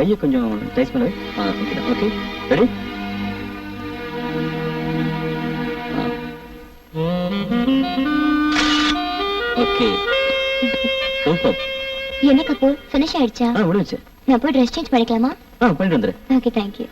கையை கொஞ்சம் டைஸ் பண்ணவே. Okay ready. Okay super. என்ன கபூர் ஃபினிஷ் ஆயிடுச்சா? முடிஞ்சு. நான் போய் ட்ரெஸ் சேஞ்ச் பண்ணிக்கலாமா? பண்ணிட்டு வந்துரு. Okay thank you.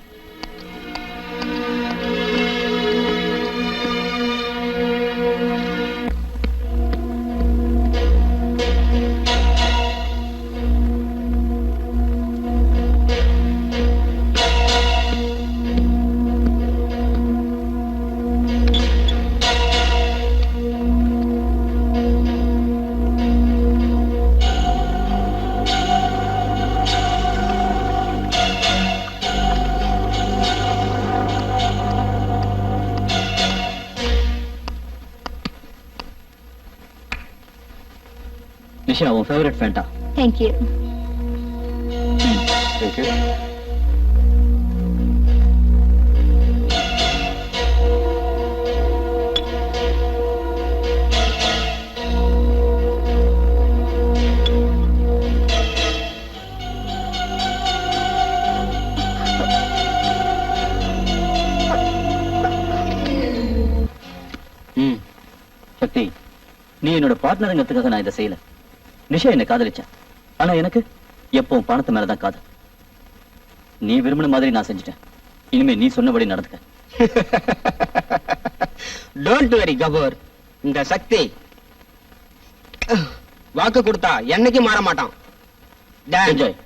நிஷா, உன் favourite Fanta. Thank you. Thank you. Shakti, நீ என்னோட பார்ட்னருங்கிறதுக்காக நான் இதை செய்யல. நிஷா என்ன காதலிச்சா, ஆனா எனக்கு எப்பவும் பணத்து மேலதான் காதல். நீ விரும்பின மாதிரி நான் செஞ்சுட்டேன். இனிமே நீ சொன்னபடி நடந்துக்க. Don't worry Kapoor. இந்த சக்தி வாக்கு கொடுத்தா என்னைக்கு மாற மாட்டான். என்ஜாய்.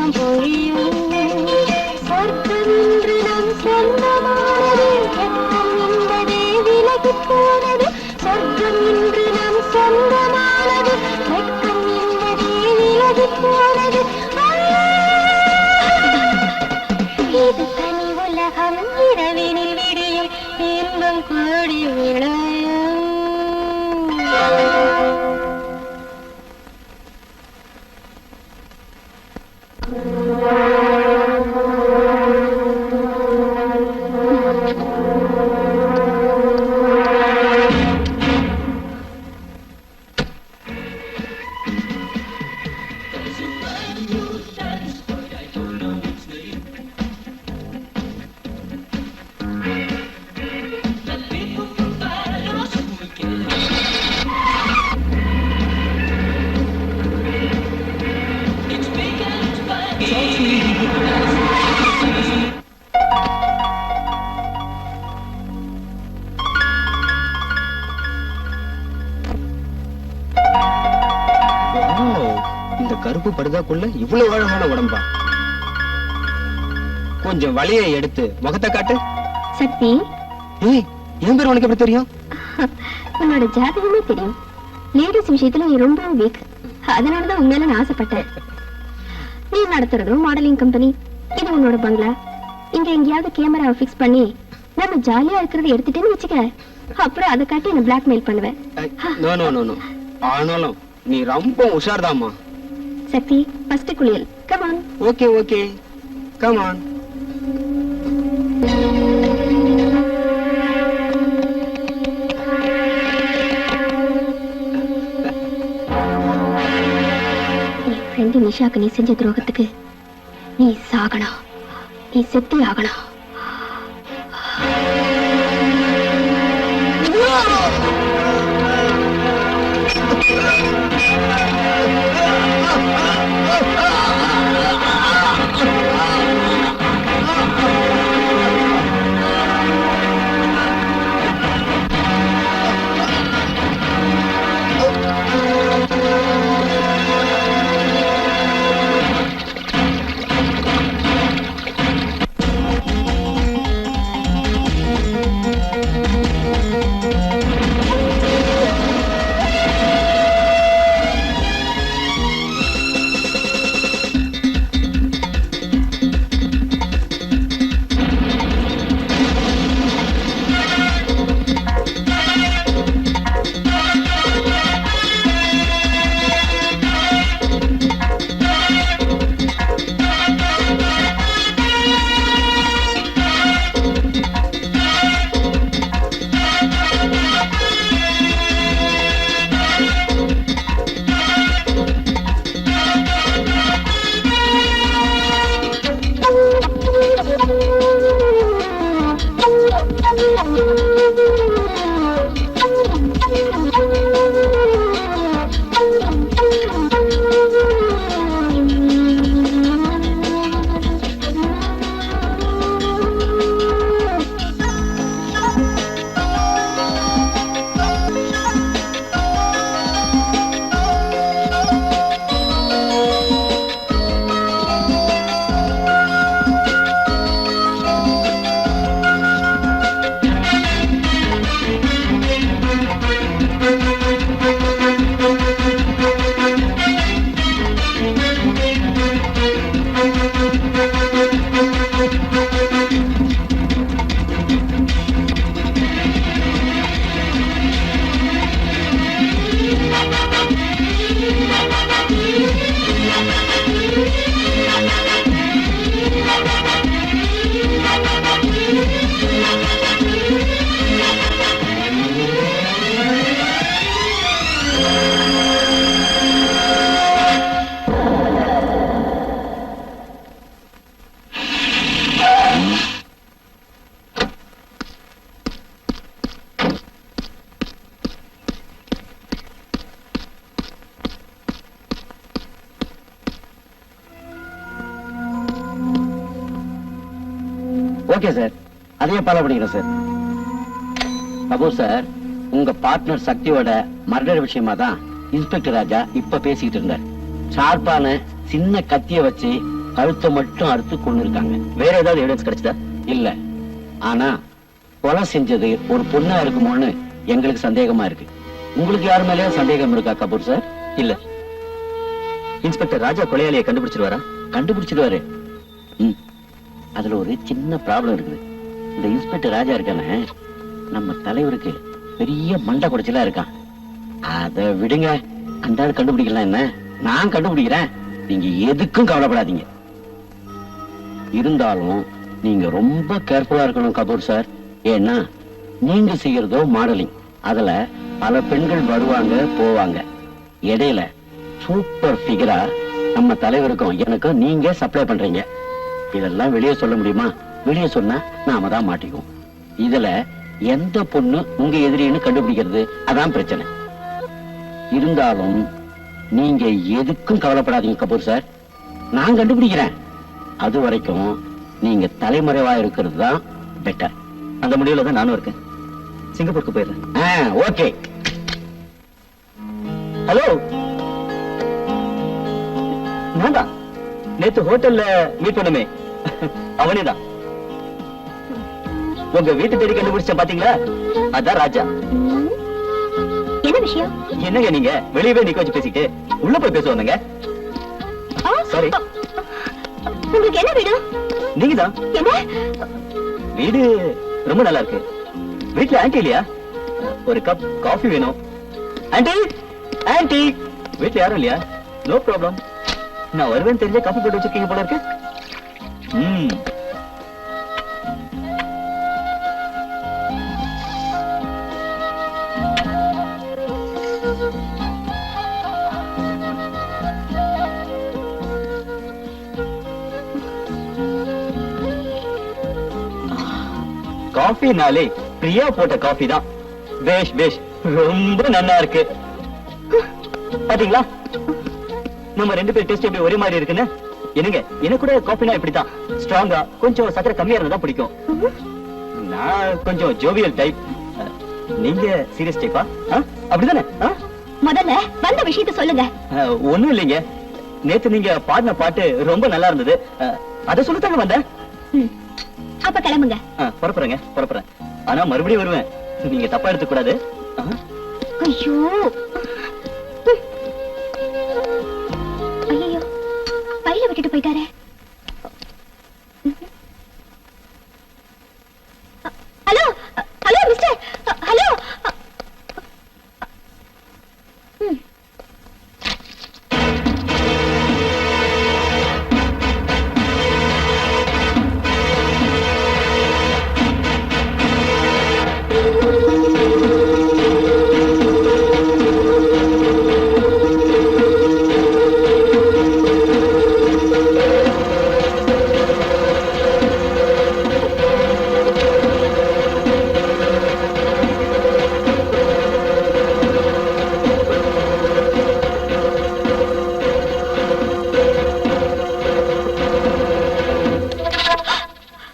மழையும் பொழியும் சொர்க்கமென்று நம் சொந்தமானது வெட்கம் என்பதே விலகிப் போனது சொர்க்கம் என்று நம் சொந்தமானது வெட்கம் என்பதே விலகிப் போனது இது தனி உலகம் இரவினில் விடியும் இன்பம் கூடி விளையும் இந்த கருப்பு படுதாக்குள்ள இவ்வளவு அழகான உடம்பா. கொஞ்சம் வலியை எடுத்து முகத்தை காட்டு. சக்தி, ஏய், என் பேர் உனக்கு எப்படி தெரியும்? உன்னோட ஜாதகமே தெரியும். லேடிஸ் விஷயத்துல நீ ரொம்ப வீக். அதனாலதான் உன் மேல நான் ஆசைப்பட்டேன். நீ நடத்துறதும் மாடலிங் கம்பெனி, இது உன்னோட பங்களா. இங்க எங்கேயாவது கேமராவை பிக்ஸ் பண்ணி நம்ம ஜாலியா இருக்கிறத எடுத்துட்டேன்னு வச்சுக்க, அப்புறம் அதை காட்டி என்ன பிளாக்மெயில் பண்ணுவேன். No no no no. ஆனாலும் நீ ரொம்ப உஷார்தாம்மா. சக்தி, ஃபர்ஸ்ட் குளியல். Come on. Okay okay, come on. என் ஃப்ரெண்டு நிஷாக்கு நீ செஞ்ச துரோகத்துக்கு நீ சாகணும். நீ செத்தே ஆகணும். ஓகே சார், அதையே ஃபாலோ பண்ணிக்கிறேன் சார். கபூர் சார், உங்க பார்ட்னர் சக்தியோட மர்டர் விஷயமா தான் இன்ஸ்பெக்டர் ராஜா இப்ப பேசிட்டு இருந்தார். ஷார்ப்பான சின்ன கத்திய வச்சு கழுத்தை மட்டும் அறுத்து கொண்டு இருக்காங்க. வேற ஏதாவது எவிடன்ஸ் கிடைச்சதா? இல்ல, ஆனா கொலை செஞ்சது ஒரு பொண்ணா இருக்குமோன்னு எங்களுக்கு சந்தேகமா இருக்கு. உங்களுக்கு யாரு மேலயே சந்தேகம் இருக்கா கபூர் சார்? இல்ல. இன்ஸ்பெக்டர் ராஜா கொலையாளியை கண்டுபிடிச்சிருவாரா? கண்டுபிடிச்சிடுவாரு. ம். அதுல ஒரு சின்ன ப்ராப்ளம் இருக்குது. இந்த இன்ஸ்பெக்டர் ராஜா இருக்கானே, நம்ம தலைவருக்கு பெரிய மண்டை குடைச்சலா இருக்கான். அத விடுங்க, அந்த ஆள் கண்டுபிடிக்கலாம். என்ன, நான் கண்டுபிடிக்கிறேன். நீங்க எதுக்கும் கவலைப்படாதீங்க. இருந்தாலும் நீங்க ரொம்ப கேர்ஃபுல்லா இருக்கணும் கபூர் சார். ஏன்னா நீங்க செய்யறதோ மாடலிங். அதுல பல பெண்கள் வருவாங்க போவாங்க. இடையில சூப்பர் ஃபிகரா நம்ம தலைவருக்கும் எனக்கும் நீங்க சப்ளை பண்றீங்க. இதெல்லாம் வெளியே சொல்ல முடியுமா? வெளியே சொன்னா நாம தான் மாட்டிக்குவோம். இதுல எந்த பொண்ணு உங்க எதிரின்னு கண்டுபிடிக்கிறது அதான் பிரச்சனை. இருந்தாலும் நீங்க எதுக்கும் கவலைப்படாதீங்க கபூர் சார். நான் கண்டுபிடிக்கிறேன். அது வரைக்கும் நீங்க தலைமறைவா இருக்கிறது தான் பெட்டர். அந்த முடிவுல தான் நானும் இருக்கேன். சிங்கப்பூருக்கு போயிடுறேன். ஓகே. ஹலோ, நான் தான் நேத்து ஹோட்டல்ல மீட் பண்ணுமே, அவனேதான். உங்க வீட்டு தேடி கண்டுபிடிச்ச பாத்தீங்களா? அதான் ராஜா. என்ன விஷயம்? என்னங்க நீங்க வெளியவே நிக்க வச்சு பேசிட்டு உள்ள போய் பேச வந்தங்க. சாரி. உங்களுக்கு என்ன வேணும்? நீங்கதான். என்ன? வீடு ரொம்ப நல்லா இருக்கு. வீட்டுல ஆன்டி இல்லையா? ஒரு கப் காஃபி வேணும். Aunty, aunty. வீட்டுல யாரும் இல்லையா? No problem. நான் வருவேன் தெரிஞ்ச காஃபி போட்டு வச்சிருக்கீங்க போல இருக்கு. காஃபினாலே பிரியா போட்ட காஃபி தான். பேஷ் பேஷ், ரொம்ப நல்லா இருக்கு. பாத்தீங்களா நம்ம ரெண்டு பேர் டேஸ்ட் எப்படி ஒரே மாதிரி இருக்குன்னு? என்னங்க, எனக்கு கூட காஃபினா இப்படித்தான், ஸ்ட்ராங்கா கொஞ்சம் சக்கரை கம்மியா இருந்தா பிடிக்கும். நான் கொஞ்சம் ஜோவியல் டைப், நீங்க சீரியஸ் டைப்பா? அப்படிதானே? முதல்ல வந்த விஷயத்தை சொல்லுங்க. ஒண்ணும் இல்லைங்க, நேத்து நீங்க பாடின பாட்டு ரொம்ப நல்லா இருந்தது, அத சொல்லத்தாங்க வந்தேன். அப்ப கிளம்புங்க. புறப்புறேங்க, புறப்புறேன். ஆனா மறுபடியும் வருவேன், நீங்க தப்பா எடுத்துக்க கூடாது. ஐயோ ஐயோ, பையில விட்டுட்டு போயிட்டாரே. Hello hello mister, hello.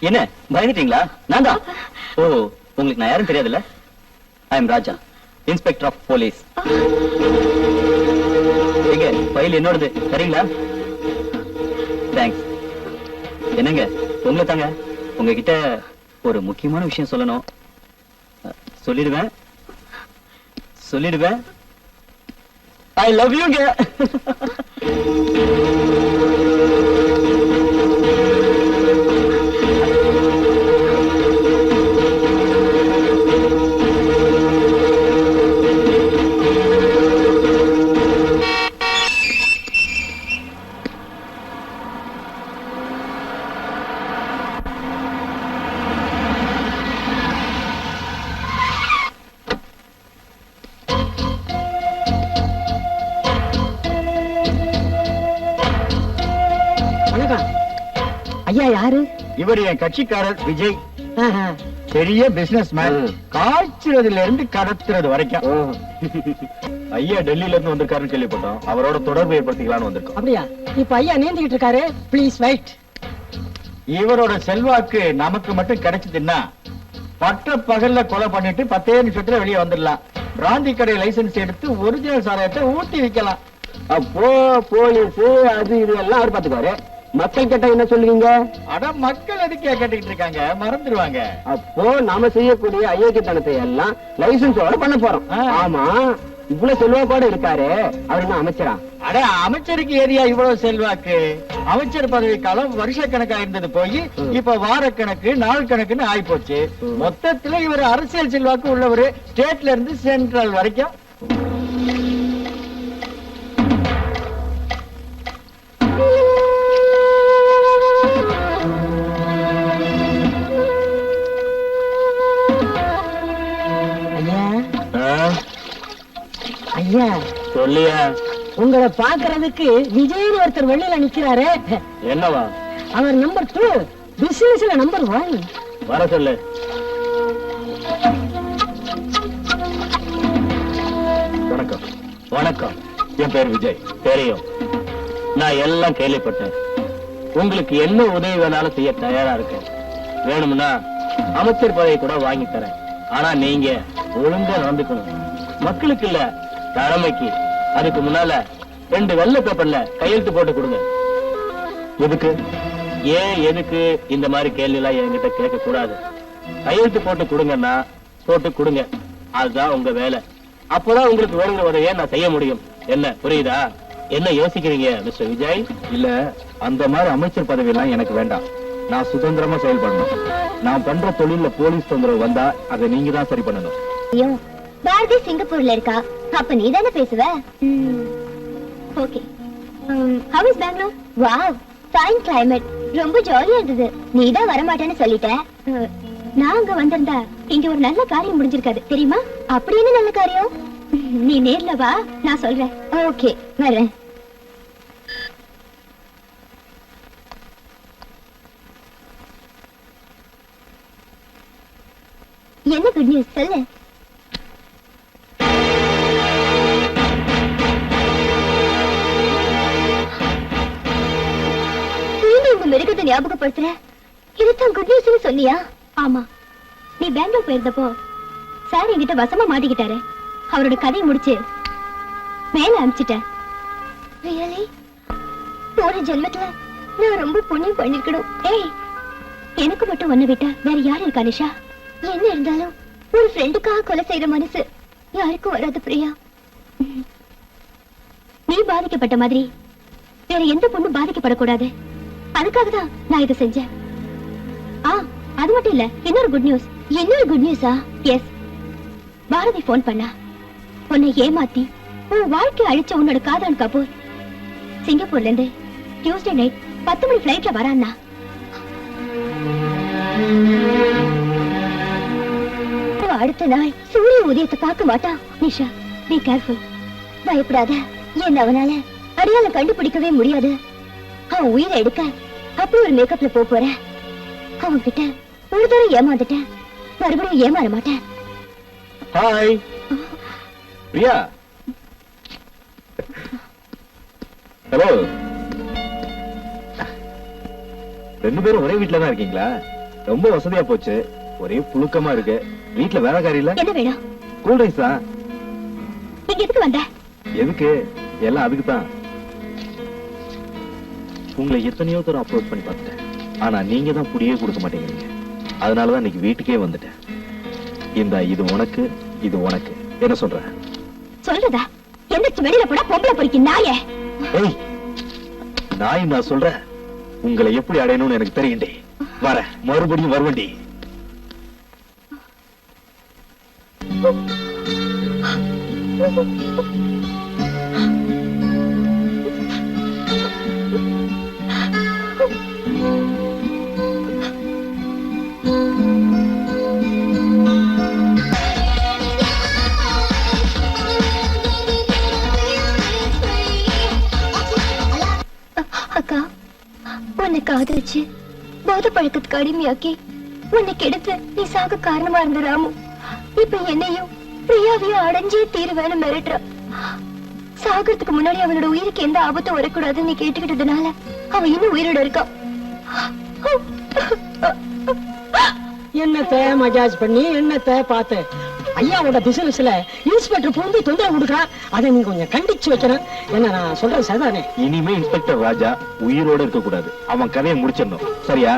என்ன பயந்துட்டீங்களா? நான் தான். ஓ, உங்களுக்கு நான் யாரும் தெரியாதுல்ல? I am Raja, inspector of police. எங்க ஃபைல் என்னோடது, சரிங்களா? தேங்க்ஸ். என்னங்க, உங்களை தாங்க, உங்ககிட்ட ஒரு முக்கியமான விஷயம் சொல்லணும். சொல்லிடுவேன் சொல்லிடுவேன். ஐ லவ் யூங்க. ஐயா யாரு? இவர் என் கட்சிக்காரர் விஜய். பெரிய பிசினஸ் மேன். காய்ச்சறதுல இருந்து கடத்துறது வரைக்கும். ஐயா டெல்லியில இருந்து வந்திருக்காருன்னு கேள்விப்பட்டோம். அவரோட தொடர்பு ஏற்படுத்திக்கலாம்னு வந்திருக்கோம். அப்படியா? இப்ப ஐயா நீந்திக்கிட்டு இருக்காரு. Please wait. இவரோட செல்வாக்கு நமக்கு மட்டும் கிடைச்சதுன்னா பட்ட பகல்ல கொலை பண்ணிட்டு 10 நிமிஷத்துல வெளியே வந்துடலாம். பிராந்தி கடை லைசன்ஸ் எடுத்து ஒரிஜினல் சாராயத்தை ஊத்தி விக்கலாம். அப்போ போலீஸ் அது இது எல்லாம் அவர் பாத்துக்குவாரு. மக்கள் கேட்டா என்ன சொல்லுவீங்க? அட மக்கள் எதுக்கு கேட்டுக்கிட்டு இருக்காங்க, மறந்துடுவாங்க. அப்போ நாம செய்யக்கூடிய அயோக்கியத்தனத்தை எல்லாம் லைசன்ஸோட பண்ண போறோம். ஆ. ஆமா, இவ்வளவு செல்வாக்கோட இருக்காரு, அவர் என்ன அமைச்சரா? அட அமைச்சருக்கு ஏரியா இவ்வளவு செல்வாக்கு? அமைச்சர் பதவி காலம் வருஷக்கணக்கா இருந்தது போய் இப்ப வாரக்கணக்கு நாள் கணக்குன்னு ஆகி போச்சு. மொத்தத்துல இவர் அரசியல் செல்வாக்கு உள்ளவரு, ஸ்டேட்ல இருந்து சென்ட்ரல் வரைக்கும். ஐயா ஐயா, சொல்லியா? உங்களை பாக்குறதுக்கு விஜய்னு ஒருத்தர் வெளியில நிக்கிறாரு. என்னவா? அவர் நம்பர் 2, பிசினஸ்ல நம்பர் 1. வர சொல்லு. வணக்கம். வணக்கம். என் பேர் விஜய். தெரியும், நான் எல்லாம் கேள்விப்பட்டேன். உங்களுக்கு என்ன உதவி வேணாலும் செய்ய தயாரா இருக்கேன். வேணும்னா அமைச்சர் பதவி கூட வாங்கி தரேன். ஆனா நீங்க ஒழுங்கா நடந்துக்கணும். மக்களுக்கு இல்ல, தலைமைக்கு. அதுக்கு முன்னால 2 வெள்ளை பேப்பர்ல கையெழுத்து போட்டு கொடுங்க. எதுக்கு? எதுக்கு இந்த மாதிரி கேள்வி எல்லாம் என்கிட்ட கேட்க கூடாது. கையெழுத்து போட்டு கொடுங்கன்னா போட்டு கொடுங்க, அதுதான் உங்க வேலை. அப்பதான் உங்களுக்கு வேணுங்கிற உதவியை நான் செய்ய முடியும். என்ன புரியுதா? என்ன யோசிக்கிறீங்க மிஸ்டர் விஜய்? இல்ல, அந்த மாதிரி அமைச்சர் பதவி எல்லாம் எனக்கு வேண்டாம். நான் சுதந்திரமா செயல்படணும். நான் பண்ற தொழில போலீஸ் தொந்தரவு வந்தா அதை நீங்க தான் சரி பண்ணணும். ஐயோ, பாரதி சிங்கப்பூர்ல இருக்கா, அப்ப நீ தானே பேசுவ. Okay. How is Bangalore? Wow, fine climate. ரொம்ப ஜாலியா இருந்தது. நீ தான் வர மாட்டேன்னு சொல்லிட்ட. நான் அங்க வந்திருந்தா இங்க ஒரு நல்ல காரியம் முடிஞ்சிருக்காது தெரியுமா? அப்படி என்ன நல்ல காரியம்? நீ நேர்ல வா, நான் சொல்றேன். ஓகே, வரேன். என்ன குட் நியூஸ் சொல்லு. மிருகத்தை ஞாபகப்படுத்துற, இதுதான் குட் நியூஸ் சொன்னியா? ஆமா, நீ பெங்களூர் போயிருந்தப்போ சார் என்கிட்ட வசமா மாட்டிக்கிட்டாரு. அவரோட கதையை முடிச்சு மேல அனுப்பிச்சிட்டேன். ரியலி? போற ஜென்மத்துல நான் ரொம்ப புண்ணியம் பண்ணிருக்கணும். ஏய், எனக்கு மட்டும் ஒண்ணு விட்டா வேற யாரு இருக்கா நிஷா? என்ன இருந்தாலும் ஒரு ஃப்ரெண்டுக்காக கொலை செய்யற மனசு யாருக்கும் வராது பிரியா. நீ பாதிக்கப்பட்ட மாதிரி வேற எந்த பொண்ணும் பாதிக்கப்படக்கூடாது. அதுக்காக தான் நான் இதை செஞ்சேன். அது மட்டும் இல்ல, இன்னொரு குட் நியூஸ். இன்னொரு குட் நியூஸா? எஸ், பாரதி போன் பண்ணா. உன்னை ஏமாத்தி உன் வாழ்க்கை அழிச்ச உன்னோட காதலன் கபூர் சிங்கப்பூர்ல இருந்து டியூஸ்டே நைட் 10 மணி பிளைட்ல வரான்னா. அடுத்த நாள் சூரிய உதயத்தை பார்க்க மாட்டான். Nisha, be careful. பயப்படாத. என்ன அவனால அடையாளம் கண்டுபிடிக்கவே முடியாது. அவன் உயிரை எடுக்க அப்படி ஒரு மேக்கப்ல போற. அவன் கிட்ட ஒரு தடவை ஏமாந்துட்டேன், மறுபடியும் ஏமாற மாட்டேன். ஹாய் பிரியா. ஹலோ. 2 பேரும் ஒரே வீட்ல தான் இருக்கீங்களா? ரொம்ப வசதியா போச்சு. ஒரே புழுக்கமா இருக்கு. வீட்ல வேலைக்காரி இல்ல? என்ன வேணும்? கூல் ட்ரிங்க்ஸ் தான். நீங்க எதுக்கு வந்த? எதுக்கு? எல்லாம் அதுக்கு தான். உங்களை எத்தனையோ தூரம் அப்ரோச் பண்ணி பார்த்துட்டேன். ஆனா நீங்க தான் புடியே கொடுக்க மாட்டேங்கிறீங்க. அதனாலதான் இன்னைக்கு வீட்டுக்கே வந்துட்டேன். இது உனக்கு, இது உனக்கு. என்ன சொல்ற? சொல்றதா? எந்திரிச்சு வெளியில போட பொம்பளை பொறுக்கி நாயே. ஏய், நாய் நான் சொல்றேன். உங்களை எப்படி அடையணும்னு எனக்கு தெரியுண்டே. வர மறுபடியும் வருவண்டி. அக்கா, உன்னை காதலிச்சு போத பழக்கத்துக்கு அடிமையாக்கி உன்னை கெடுத்து நீ சாக காரணமா இருந்த ராமு இப்ப என்னையும் பிரியாவையும் அடைஞ்சே தீருவேன்னு மிரட்டுற. சாகிறதுக்கு முன்னாடி அவனோட உயிருக்கு எந்த ஆபத்தும் வரக்கூடாதுன்னு நீ கேட்டுக்கிட்டதுனால அவன் இன்னும் உயிரோட இருக்கான். என்னத்த மஜாஜ் பண்ணி என்னத்த பார்த்த ஐயாவோட பிசினஸ்ல இன்ஸ்பெக்டர் பூந்து தொந்தரவு கொடுக்குறான். அதை நீங்க கொஞ்சம் கண்டிச்சு வைக்கணும். என்ன நான் சொல்றது சரிதானே? இனிமே இன்ஸ்பெக்டர் ராஜா உயிரோட இருக்க கூடாது. அவன் கதையை முடிச்சிடணும். சரியா?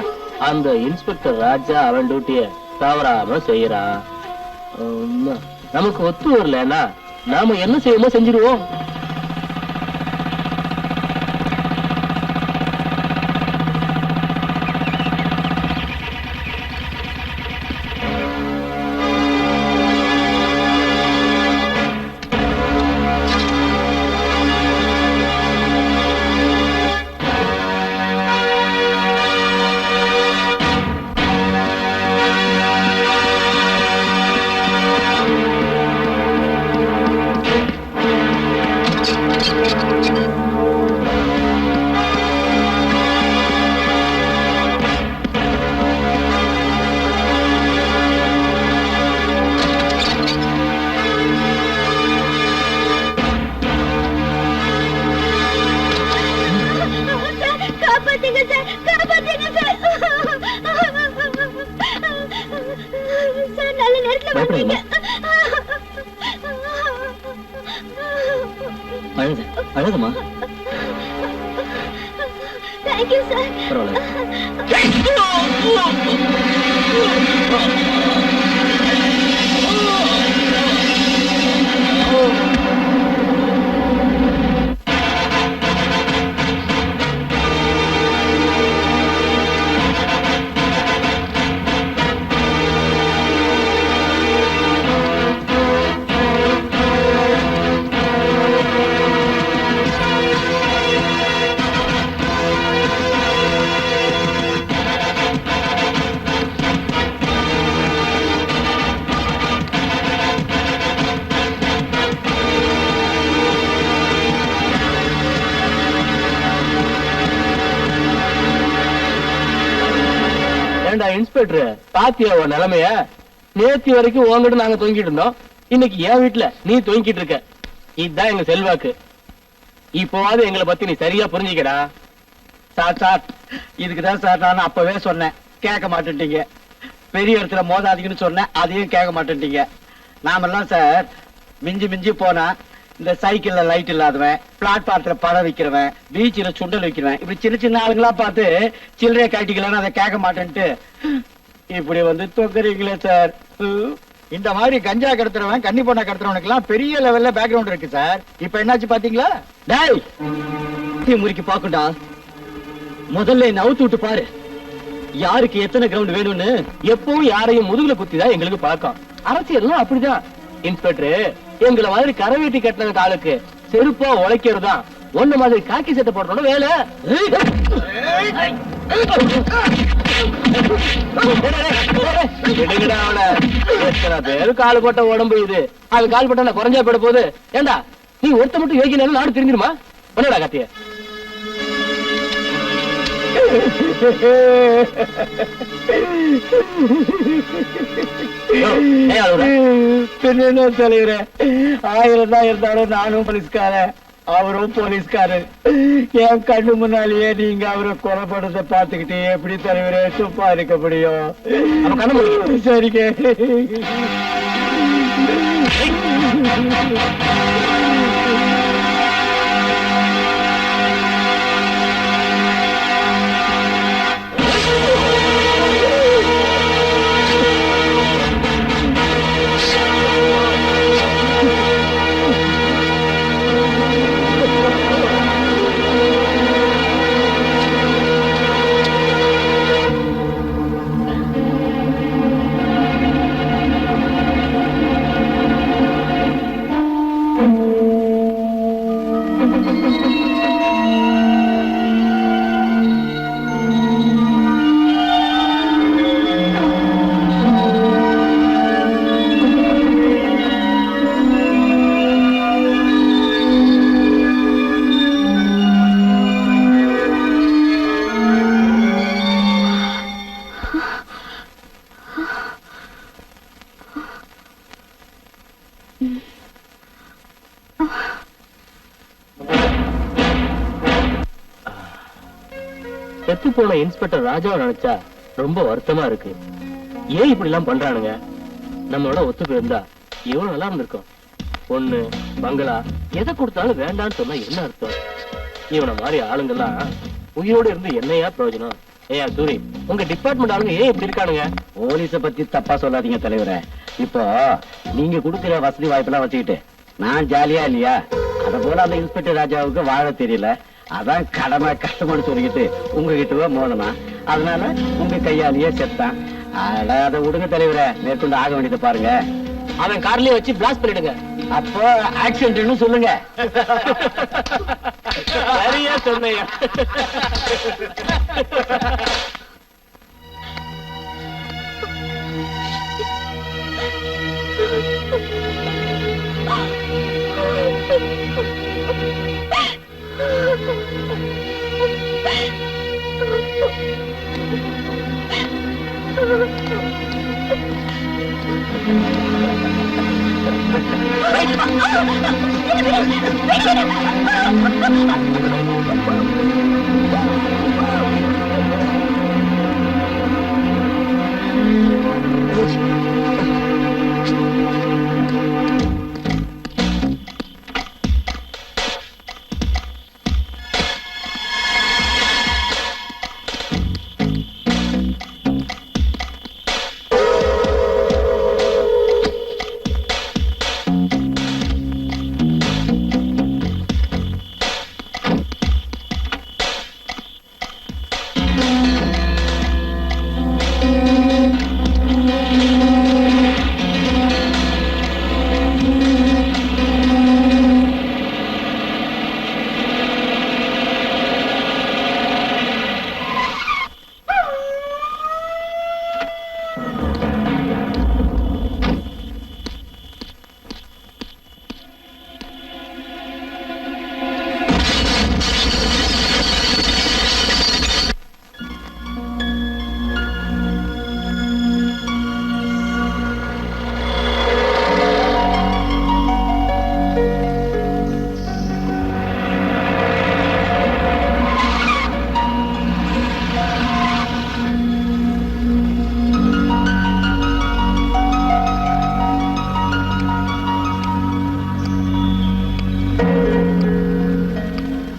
அந்த இன்ஸ்பெக்டர் ராஜா அவன் டியூட்டிய தவறாம செய்யறான். நமக்கு ஒத்து வரலன்னா நாம என்ன செய்வோமோ செஞ்சிருவோம். காப்பாத்துங்க சார், காப்பாத்துங்க சார். சார் நல்ல நேரத்துல வந்தீங்க. அழகமா தேங்க்யூ சார். பரவாயில்ல. இன்ஸ்பெக்டர் பாத்தியா உன் நிலைமைய? நேத்தி வரைக்கும் உங்ககிட்ட நாங்க தொங்கிட்டு இருந்தோம். இன்னைக்கு என் வீட்டுல நீ தொங்கிட்டு இருக்க. இதுதான் எங்க செல்வாக்கு. இப்போவாது எங்களை பத்தி நீ சரியா புரிஞ்சுக்கடா. சார் இதுக்குதான் சார் நான் அப்பவே சொன்னேன், கேட்க மாட்டேன்ட்டீங்க. பெரிய இடத்துல மோதாதீங்கன்னு சொன்னேன், அதையும் கேட்க மாட்டேன்ட்டீங்க. நாமெல்லாம் சார் மிஞ்சி மிஞ்சி போனா இந்த சைக்கிள்ல லைட் இல்லாதவன், பிளாட்பாரத்துல பழம் விக்கிறவன், பீச்சில் சுண்டல் விக்கிறவன், இப்படி சின்ன சின்ன ஆளுங்களா பார்த்து சில்லறைய காட்டிக்கலான்னு அதை கேட்க மாட்டேன்ட்டு இப்படி வந்து தொங்குறீங்களே சார். இந்த மாதிரி கஞ்சா கடத்துறவன், கன்னி பொண்ணை கடத்துறவனுக்கு எல்லாம் பெரிய லெவல்ல பேக்ரவுண்ட் இருக்கு சார். இப்ப என்னாச்சு பாத்தீங்களா? டேய் முறுக்கி பாக்குண்டா. முதல்ல என்ன அவுத்து விட்டு பாரு, யாருக்கு எத்தனை கிரவுண்ட் வேணும்னு. எப்பவும் யாரையும் முதுகுல குத்திதான் எங்களுக்கு பழக்கம். அரசியல்லாம் அப்படிதான். இன்ஸ்பெக்டர் எங்களை மாதிரி கரை வீட்டி கட்டினதுக்கு ஆளுக்கு செருப்பா உழைக்கிறதுதான் ஒண்ணு மாதிரி காக்கி சட்டை போடுறோட வேலை. எத்தனை பேரு கால் போட்ட உடம்பு இது. அது கால் போட்ட குறைஞ்சா போயிட போகுது. ஏண்டா நீ ஒருத்த மட்டும் யோகினா நாடு தெரிஞ்சிருமா? ஒன்னடா காத்திய என்ன தலைவர, 1000 தான் இருந்தாலும் நானும் போலீஸ்காரன், அவரும் போலீஸ்காரு. என் கண்ணு முன்னாலேயே நீங்க அவரை கொலைப்படுறத பாத்துக்கிட்டு எப்படி தலைவரே சும்மா இருக்க முடியும்? சரிங்க. செத்து போன இன்ஸ்பெக்டர் ராஜாவை நினைச்சா ரொம்ப வருத்தமா இருக்கு. ஏன் இப்படி எல்லாம் பண்றானுங்க? நம்மளோட ஒத்து போயிருந்தா எவ்வளவு நல்லா இருந்திருக்கும். பொண்ணு பங்களா எதை கொடுத்தாலும் வேண்டான்னு சொன்னா என்ன அர்த்தம்? இவனை மாதிரி ஆளுங்கெல்லாம் உயிரோடு இருந்து என்னையா பிரயோஜனம்? ஏயா சூரி, உங்க டிபார்ட்மெண்ட் ஆளுங்க ஏன் இப்படி இருக்கானுங்க? போலீஸ பத்தி தப்பா சொல்லாதீங்க தலைவரே. இப்போ நீங்க கொடுக்கிற வசதி வாய்ப்பெல்லாம் வச்சுக்கிட்டு நான் ஜாலியா இல்லையா? அத போல அந்த இன்ஸ்பெக்டர் ராஜாவுக்கு வாழ தெரியல. அதான் கடமை கஷ்டம்னு சொல்லிக்கிட்டு உங்ககிட்ட மோதனா. அதனால உங்க கையாலேயே செத்தான். அதை விடுங்க தலைவரே, மேற்கொண்டு ஆக வேண்டியதை பாருங்க. அவன் கார்லயே வச்சு பிளாஸ்ட் பண்ணிடுங்க. அப்போ ஆக்சிடென்ட்னு சொல்லுங்க. சரியா சொன்னையா?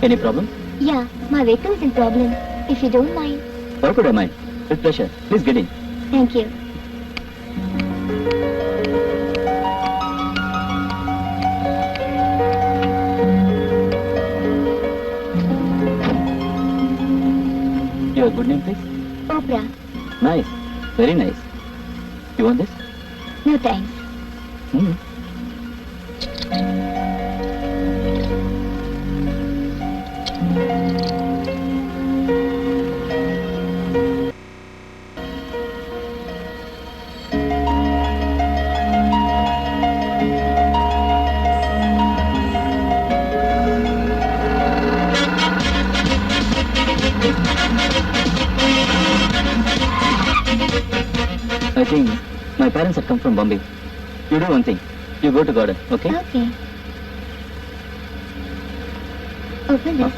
Any problem? Yeah, my vehicle is in problem. If you don't mind. Why could I mind? With pleasure. Please get in. Thank you. Your good name, please? Oprah. Nice. Very nice. You want this? No thanks. Hmm. I think my parents have come from Bombay. You do one thing. You go to garden, okay? Okay. Open this.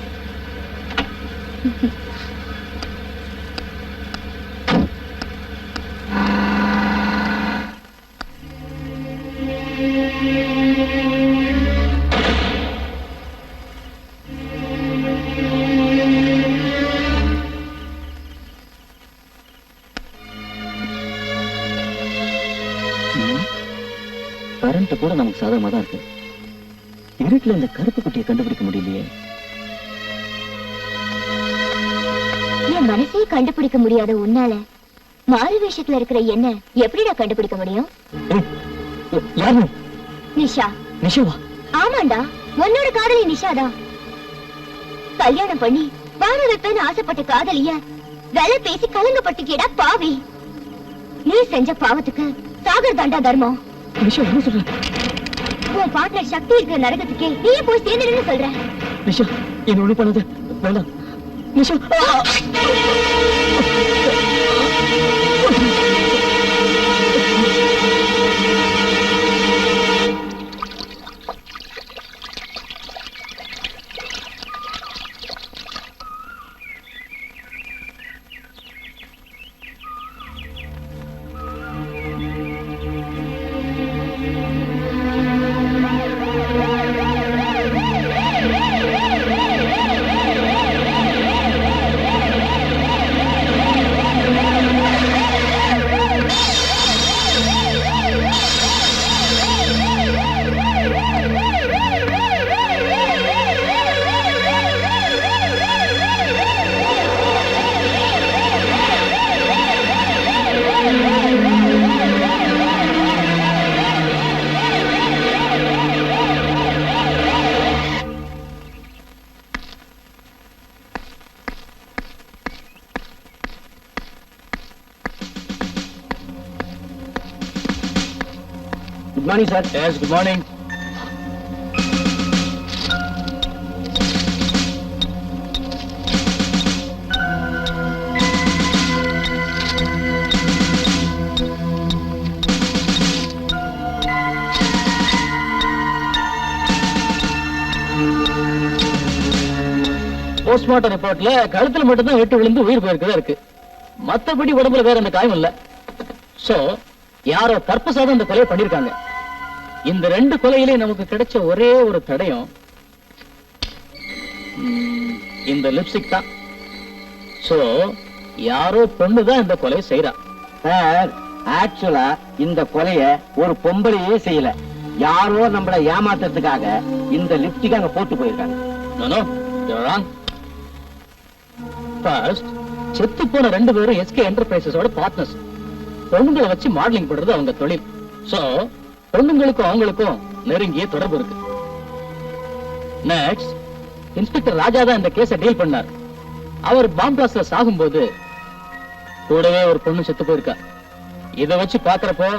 Current கூட நமக்கு சாதகமா தான் இருக்கு. இருட்டுல இந்த கருப்பு குட்டியை கண்டுபிடிக்க முடியலையே. என் மனசையே கண்டுபிடிக்க முடியாத உன்னால மாறு வேஷத்துல இருக்கிற என்ன எப்படிடா கண்டுபிடிக்க முடியும்? யாரு? நிஷா. நிஷாவா? ஆமாண்டா, உன்னோட காதலி நிஷாதான். கல்யாணம் பண்ணி வாழ வைப்பேன்னு ஆசைப்பட்ட காதலிய வேலை பேசி கலங்கப்பட்டுக்கேடா பாவி. நீ செஞ்ச பாவத்துக்கு சாகர் தாண்டா தர்மம். நிஷா என்ன சொல்ற? உன் பார்ட்னர் சக்தி இருக்கிற நரகத்துக்கே நீயே போய் சேர்ந்துடுன்னு சொல்ற. நிஷா என்ன ஒண்ணு பண்ணது வேண்டாம். Nisha good morning sir. Yes good morning. Postmortem ரிப்போர்ட்ல கழுத்துல மட்டும் தான் வெட்டு விழுந்து உயிர் போயிருக்கதா இருக்கு. மத்தபடி உடம்புல வேற அந்த காயம் இல்ல. சோ யாரோ பர்பஸா தான் இந்த கொலையை பண்ணிருக்காங்க. இந்த ரெண்டு கொலையிலே நமக்கு கிடைச்ச ஒரே ஒரு தடயம் இந்த லிப்ஸ்டிக் தான். சோ யாரோ பொண்ணு தான் இந்த கொலையை செய்யறா. சார் ஆக்சுவலா இந்த கொலைய ஒரு பொம்பளையே செய்யல. யாரோ நம்மள ஏமாத்துறதுக்காக இந்த லிப்ஸ்டிக் அங்க போட்டு போயிருக்காங்க. No, no, you're wrong. First, செத்து போன ரெண்டு பேரும் எஸ்கே என்டர்பிரைசஸோட பார்ட்னர்ஸ். பொண்ணுங்களை வச்சு மாடலிங் பண்றது அவங்க தொழில். சோ பொண்ணுங்களுக்கும் அவங்களுக்கும் நெருங்கிய தொடர்பு இருக்கு. நெக்ஸ்ட், இன்ஸ்பெக்டர் ராஜா தான் இந்த கேஸை டீல் பண்ணார். அவர் பாம் பிளாஸ்ட்ல சாகும்போது கூடவே ஒரு பொண்ணு செத்து போயிருக்கா. இத வச்சு பாக்குறப்போ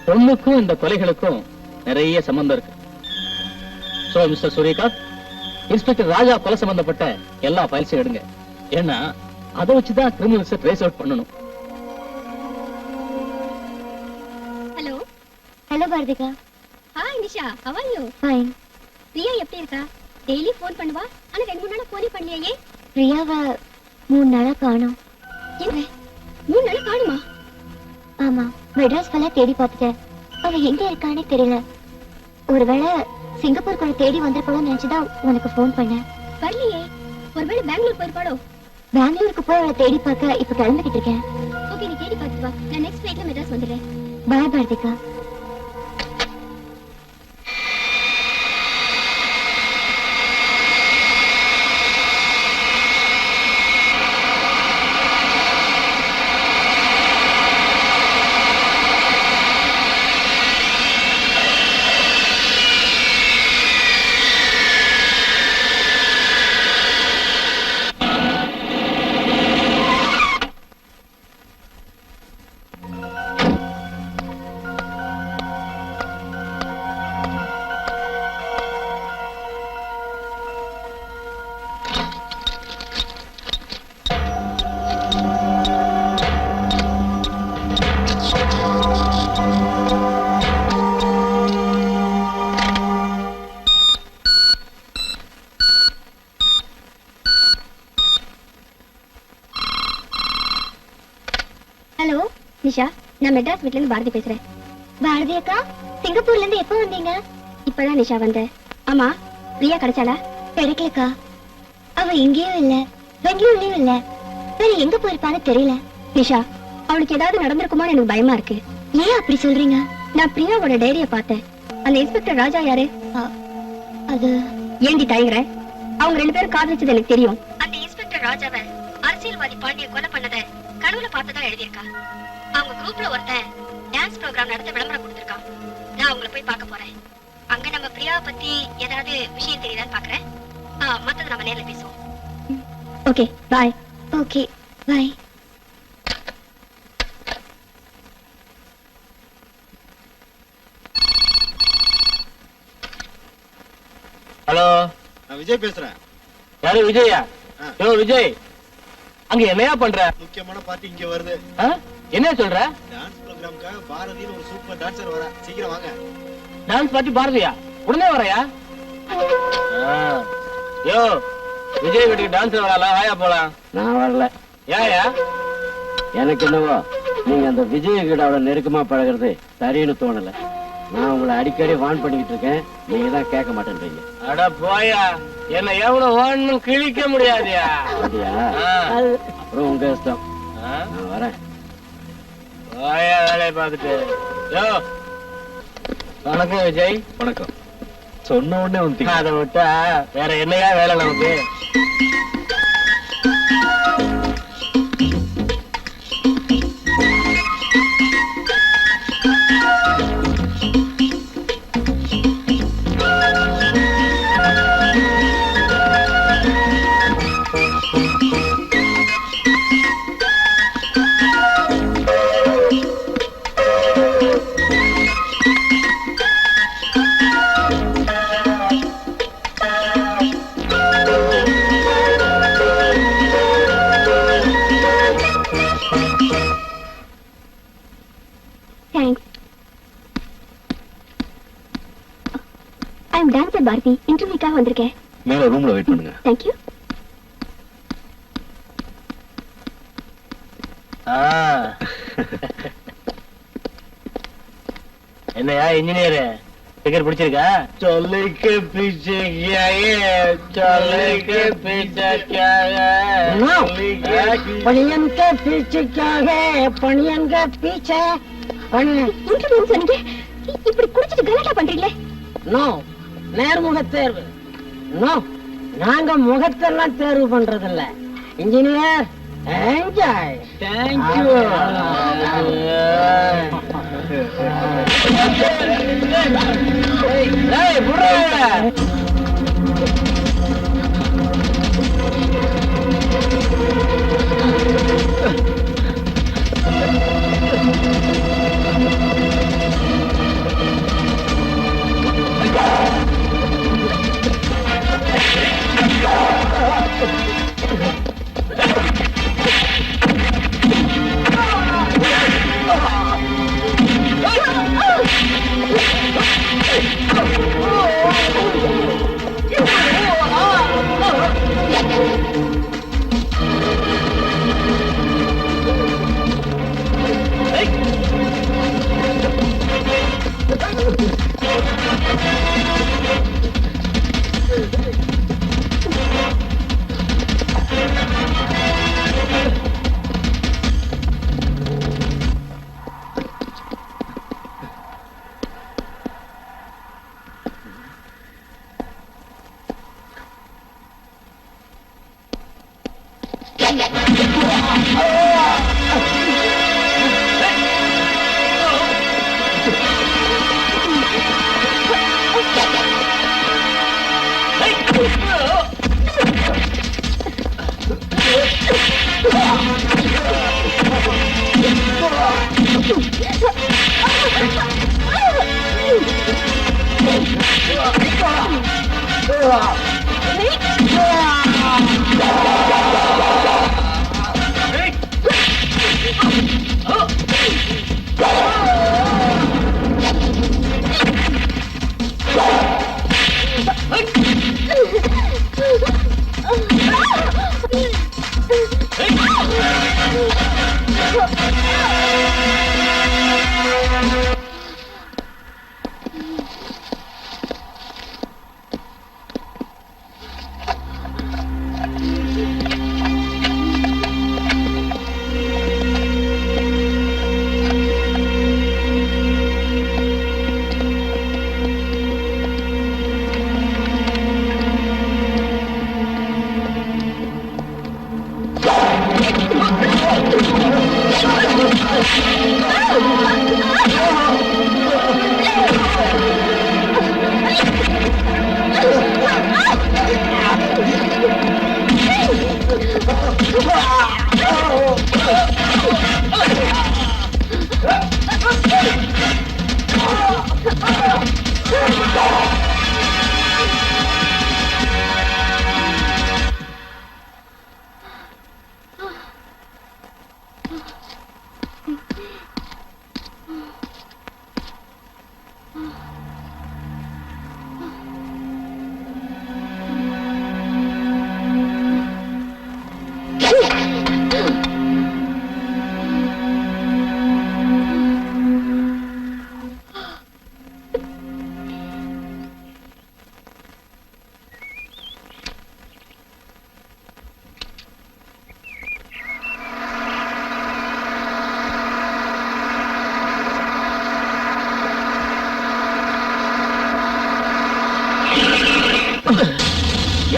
பொண்ணுக்கும் இந்த கொலைகளுக்கும் நிறைய சம்பந்தம் இருக்கு. So mister Suryakanth, inspector Raja கொலை சம்பந்தப்பட்ட எல்லா ஃபைல்ஸையும் எடுங்க. ஏன்னா அதை வச்சுதான் கிரிமினல்ஸை ட்ரேஸ் அவுட் பண்ணணும். Hello hello Bharathika. Hi Nisha, how are you? Fine. Priya எப்படி இருக்கா? டெய்லி ஃபோன் பண்ணுவா, ஆனா 2-3 நாளா ஃபோனே பண்ணலையே. பிரியாவை 3 நாளா காணோம். என்ன 3 நாளா காணுமா? ஆமா, மெட்ராஸ் ஃபுல்லா தேடி பார்த்துட்டேன். அவ எங்க இருக்கானே தெரியல. ஒருவேளை சிங்கப்பூர் கூட தேடி வந்திருக்கணும்னு நினைச்சுதான் உனக்கு ஃபோன் பண்ணேன். வரலையே. ஒருவேளை பெங்களூர் போயிருப்பாளோ? பெங்களூருக்கு போய் அவளை தேடி பார்க்க இப்ப கிளம்பிக்கிட்டு இருக்கேன். ஓகே, நீ தேடி பார்த்துட்டு வா. நான் நெக்ஸ்ட் ஃபிளைட்ல மெட்ராஸ் வந்துடுறேன். பாய் பாரதிகா. ஹலோ நிஷா, நான் மெட்ராஸ் வீட்ல இருந்து பாரதி பேசுறேன். பாரதி அக்கா, சிங்கப்பூர்ல இருந்து எப்போ வந்தீங்க? இப்பதான் நிஷா வந்தேன். ஆமா, பிரியா கிடைச்சாளா? கிடைக்கலக்கா. அவ இங்கேயும் இல்ல, பெங்களூர்லயும் இல்ல. வேற எங்க போயிருப்பான்னு தெரியல. நிஷா, அவளுக்கு ஏதாவது நடந்திருக்குமான்னு எனக்கு பயமா இருக்கு. ஏன் அப்படி சொல்றீங்க? நான் பிரியாவோட டைரிய பார்த்தேன். அந்த இன்ஸ்பெக்டர் ராஜா யாரு? அது ஏண்டி தயங்குற? அவங்க 2 பேரும் காதலிச்சது எனக்கு தெரியும். அந்த இன்ஸ்பெக்டர் ராஜாவை அரசியல்வாதி பாண்டிய கொலை பண்ணத கனவுல பார்த்ததா எழுதியிருக்கா. அவங்க குரூப்ல ஒருத்தன் டான்ஸ் ப்ரோகிராம் நடத்த விளம்பரம் கொடுத்திருக்கான். நான் அவங்கள போய் பார்க்க போறேன். அங்க நம்ம பிரியாவை பத்தி ஏதாவது விஷயம் தெரியுதான்னு பாக்குறேன். மத்தது நம்ம நேர்ல பேசுவோம். ஓகே, பாய். ஓகே, பாய். ஹலோ, நான் விஜய் பேசுறேன். யாரு விஜயா? யோ விஜய், அங்க என்னையா பண்ற? முக்கியமான பார்ட்டி இங்க வருது. என்ன சொல்ற? டான்ஸ் ப்ரோகிராம்க்காக பாரதின்னு ஒரு சூப்பர் டான்சர் வர. சீக்கிரம் வாங்க. டான்ஸ் பார்ட்டி பாரதியா? உடனே வரையா? யோ விஜய் வீட்டுக்கு டான்ஸ் வரலாம், வாயா போலாம். நான் வரல. ஏயா? எனக்கு என்னவோ நீங்க அந்த விஜய் கிட்ட அவ்வளவு நெருக்கமா பழகிறது சரின்னு தோணல. நான் உங்களை அடிக்கடி வான் பண்ணிக்கிட்டு இருக்கேன், நீங்க தான் கேட்க மாட்டேன்றீங்க. அட போயா, என்ன எவ்வளவு வான்னு கிழிக்க முடியாதியா? அப்படியா? அப்புறம் உங்க இஷ்டம். நான் வரேன். போயா வேலையை பார்த்துட்டு. யோ வணக்கம் விஜய். வணக்கம். சொன்ன உடனே வந்து அதை விட்டா வேற என்னையா வேலை நமக்கு? பாரதி, இன்டர்வியூக்காக வந்திருக்கேன். மேல ரூம்ல வெயிட் பண்ணுங்க. தேங்க்யூ. என்னையா இன்ஜினியர் டிக்கெட் பிடிச்சிருக்கா? சொல்லிக்கு பீச்சே கியா है சொல்லிக்கு பீச்சே क्या है பணியன் के पीछे क्या है பணியன் के पीछे பணியன். இன்டர்வியூ சொன்னீங்க, இப்படி குடிச்சிட்டு கலாட்டா பண்றீங்களே? நோ, நேர்முக தேர்வு. நோ, நாங்க முகத்தெல்லாம் தேர்வு பண்றதில்ல. Engineer enjoy. தேங்க்யூ. ஏய் புறா.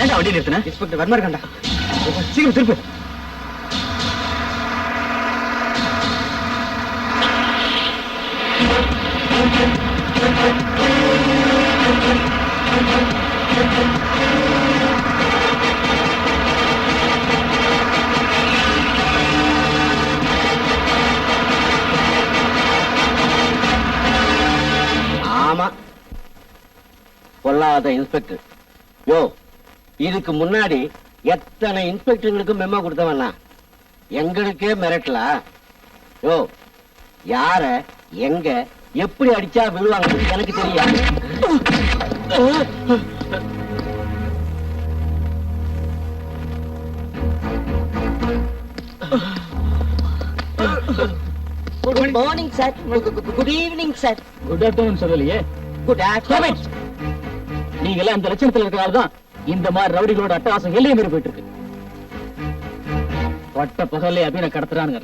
ஏன்டா வண்டி நிறுத்தின? இன்ஸ்பெக்டர் வர்மா இருக்காண்டா. சீக்கிரம் திருப்பு. ஆமா, பொல்லாத இன்ஸ்பெக்டர். யோ, இதுக்கு முன்னாடி எத்தனை இன்ஸ்பெக்டர்களுக்கு மெமோ கொடுத்தவனா? எங்களுக்கே மிரட்டலா? யோ, யார எங்க எப்படி அடிச்சா விழுவாங்கன்னு எனக்கு தெரியும். Good morning sir. Good evening sir. Good afternoon சொல்லலையே. Good afternoon. நீங்க எல்லாம் இந்த லட்சணத்துல இருக்கிறனால்தான் இந்த மாதிரி ரவுடிகளோட அட்டகாசம் எல்லையை மீறி போயிட்டு இருக்கு. பட்ட பகல்ல அபின கடத்துறானுங்க.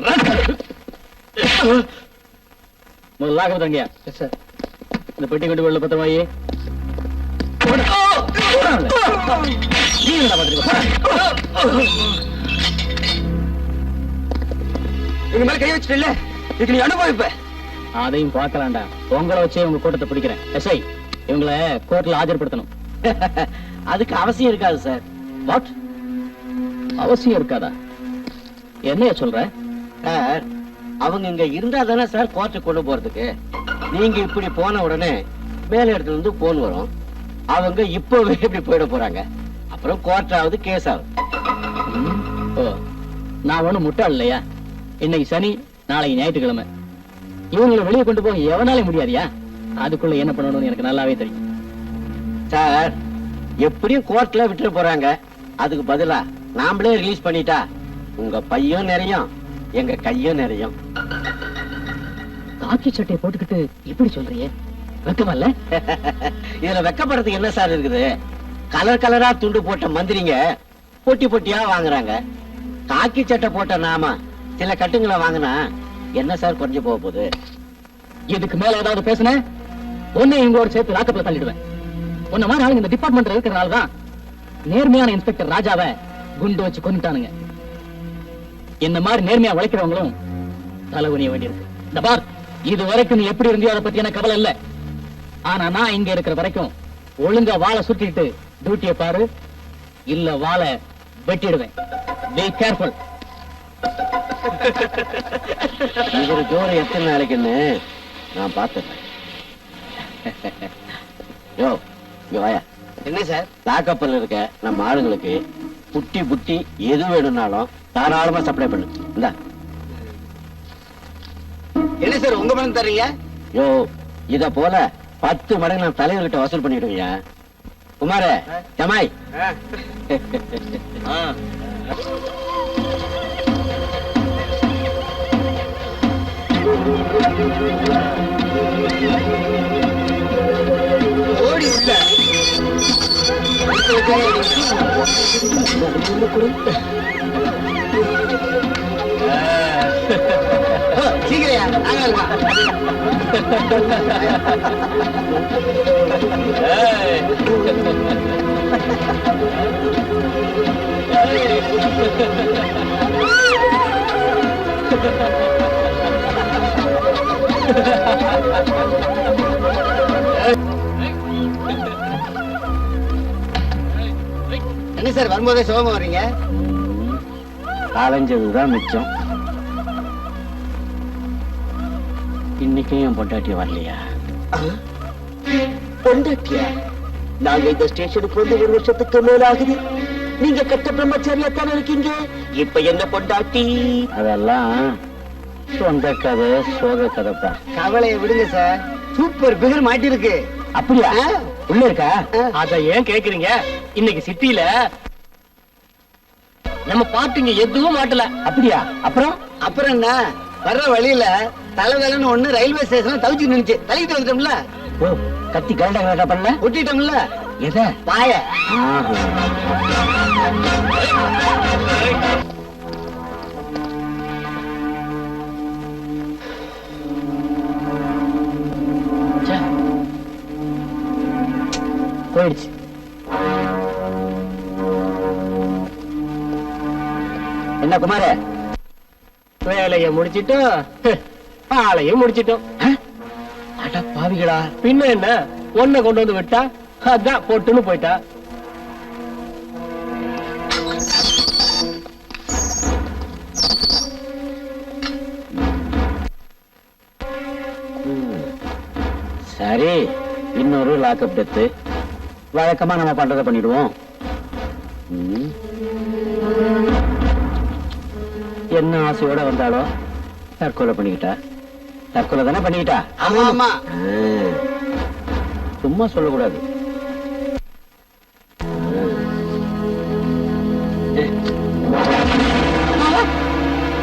முதல்ல தங்கியா சார். இந்த பெட்டி கொண்டு உள்ள பத்திரமாயி எங்க மேல கை வச்சுட்டு இதுக்கு நீ அனுபவிப்ப. அதையும் பார்க்கலாம்டா. உங்களை வச்சே உங்க கூட்டத்தை பிடிக்கிறேன். எஸ்ஐ இவங்களை கோர்ட்ல ஆஜர்படுத்தணும். அதுக்கு அவசியம் இருக்காது சார். வாட்? அவசியம் இருக்காதா? என்னைய சொல்ற? சார் அவங்க இங்க இருந்தா தானே சார் கோர்ட்டுக்கு கொண்டு போறதுக்கு. நீங்க இப்படி போன உடனே மேல இடத்துல இருந்து போன் வரும். அவங்க இப்பவே இப்படி போயிட போறாங்க. அப்புறம் கோர்ட் ஆகுது, கேஸ் ஆகுது. ஓ, நான் ஒண்ணும் முட்டாள் இல்லையா? இன்னைக்கு சனி, நாளைக்கு ஞாயிற்றுக்கிழமை. இவங்களை வெளியே கொண்டு போக எவனாலே முடியாதியா? அதுக்குள்ள என்ன பண்ணணும்னு எனக்கு நல்லாவே தெரியும். சார் எப்படியும் கோர்ட்ல விட்டுட்டு போறாங்க. அதுக்கு பதிலா நாமளே ரிலீஸ் பண்ணிட்டா உங்க பையும் நிறையும், எங்க கையும் நிறையும். காக்கி சட்டையை போட்டுக்கிட்டு இப்படி சொல்றியே, வெக்கமா இல்ல? இதுல வெக்கப்படுறதுக்கு என்ன சார் இருக்குது? கலர் கலரா துண்டு போட்ட மந்திரிங்க பொட்டி பொட்டியா வாங்குறாங்க. காக்கி சட்டை போட்ட நாம சில கட்டுங்களை வாங்கினா என்ன சார் குறைஞ்சு போக போகுது? இதுக்கு மேல ஏதாவது பேசுன உன்னை இங்கோட சேர்த்து லாக்கப்ல தள்ளிடுவேன். உன்ன மாதிரி ஆளுங்க இந்த டிபார்ட்மெண்ட்ல இருக்கிறனாலதான் நேர்மையான இன்ஸ்பெக்டர் ராஜாவை குண்டு வச்சு கொண்டுட்டானுங்க. என்ன மாதிரி நேர்மையா உழைக்கிறவங்களும் தலைவனிய வேண்டியிருக்கு. இந்த பார், இது வரைக்கும் நீ எப்படி இருந்தியோ அதை பத்தி எனக்கு கவலை இல்ல. ஆனா நான் இங்க இருக்கிற வரைக்கும் ஒழுங்கா வாளை சுட்டிட்டு டியூட்டியை பாரு, இல்ல வாளை வெட்டிடுவேன். Be careful. இவரு ஜோரம் எத்தனை நாளைக்குன்னு நான் பார்த்துறேன். யோ இங்க வாயா. என்ன சார்? லாக்கப்பல்ல இருக்க நம்ம ஆளுங்களுக்கு புட்டி புட்டி எது வேணும்னாலும் தாராளமா சப்ளை பண்ணு. இந்தா. என்ன சார் உங்க பணம் தர்றீங்க? யோ இத போல 10 மடங்கு நான் தலைவர்கிட்ட வசூல் பண்ணிடுவியா? குமார ஜமாய். ஓடி உள்ள சீக்கிரையா என்ன சார் வரும்போதே சோகமா வர்றீங்க? காலஞ்சதுதான் மிச்சம். இன்னைக்கும் என் பொண்டாட்டி வரலையா? பொண்டாட்டியா? நாங்க இந்த ஸ்டேஷனுக்கு வந்து 1 வருஷத்துக்கு மேல ஆகுது. நீங்க கட்ட பிரம்மச்சாரியா தானே இருக்கீங்க. இப்ப என்ன பொண்டாட்டி? அதெல்லாம் சொந்த கதை, சோக கதைப்பா. கவலையை விடுங்க சார். சூப்பர் பிகர் மாட்டி இருக்கு. அப்படியா? உள்ள இருக்கா? அத ஏன் கேக்குறீங்க? இன்னைக்கு சிட்டில நம்ம பாட்டுங்க எதுவும் மாட்டல. அப்படியா? அப்புறம் அப்புறம் என்ன? வர்ற வழியில தலைவலன்னு ஒண்ணு ரயில்வே ஸ்டேஷன்ல தவிச்சு நின்னுச்சு. தலையிட்டு வந்துட்டோம்ல. ஓ, கத்தி கரண்டா பண்ணல, ஒட்டிட்டோம்ல. எத? பாய. போயிடுச்சு. என்ன குமார, வேலைய முடிச்சிட்டோம், ஆளையும் முடிச்சிட்டோம். அட பாவிகளா. பின்ன என்ன, ஒன்ன கொண்டு வந்து விட்டா அதான் பொட்டுன்னு போயிட்டா. சரி, இன்னொரு லாக்அப் டெத்து. வழக்கமா நம்ம பண்றதை பண்ணிடுவோம். என்ன ஆசையோட வந்தாலோ தற்கொலை பண்ணிக்கிட்டா. தற்கொலை தானே பண்ணிக்கிட்டா? ஆமா. சும்மா சொல்லக்கூடாது.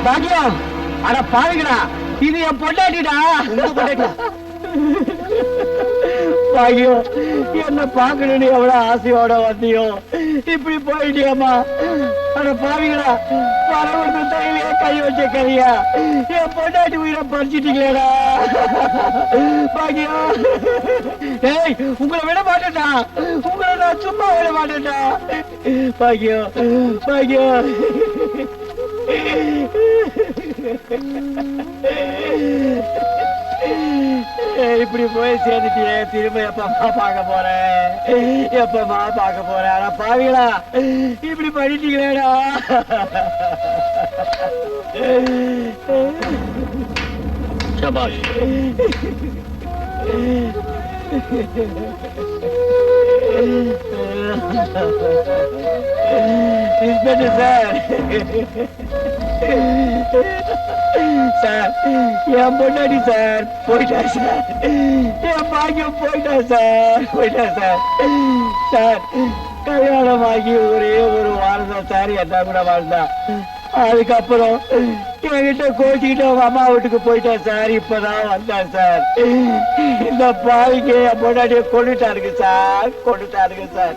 பாக்கியம், அட பாருங்கடா, இது என் பொண்டாட்டிடா. பாக்கியம், என்ன பாக்கணும்னு எவ்வளவு ஆசையோட வந்தியோ, இப்படி போயிட்டியம்மா. அட பாவிகளா, பரவத்து தையிலே கை வச்ச கரியா, என் பொண்டாட்டி உயிரை பறிச்சிட்டீங்களேடா. பாக்கியம், ஏய், உங்களை விட மாட்டேன்டா, உங்களை நான் சும்மா விட மாட்டேன்டா. பாக்கியம், பாக்கியம். இப்படி போய் சேர்ந்துட்டியே, திரும்ப எப்பமா பார்க்க போறேன், எப்பமா பார்க்க போறேன். ஆனா பாவிகளா, இப்படி பண்ணிட்டீங்களேடா. சபாஷ். இன்ஸ்பெக்டர் சார், சார், என் பொண்டாடி சார் போயிட்டா சார், என் பாக்கியம் போயிட்டா சார், போயிட்டா சார். சார், கல்யாணம் ஆகி ஒரே ஒரு வாரம் தான் சார் என்ன கூட வாழ்ந்தா. அதுக்கப்புறம் என்கிட்ட கோச்சிக்கிட்டு அவங்க அம்மா வீட்டுக்கு போயிட்டா சார். இப்பதான் வந்தா சார். இந்த பாவிக்கு என் பொண்டாட்டிய கொண்டுட்டாருங்க சார், கொண்டுட்டாருங்க சார்.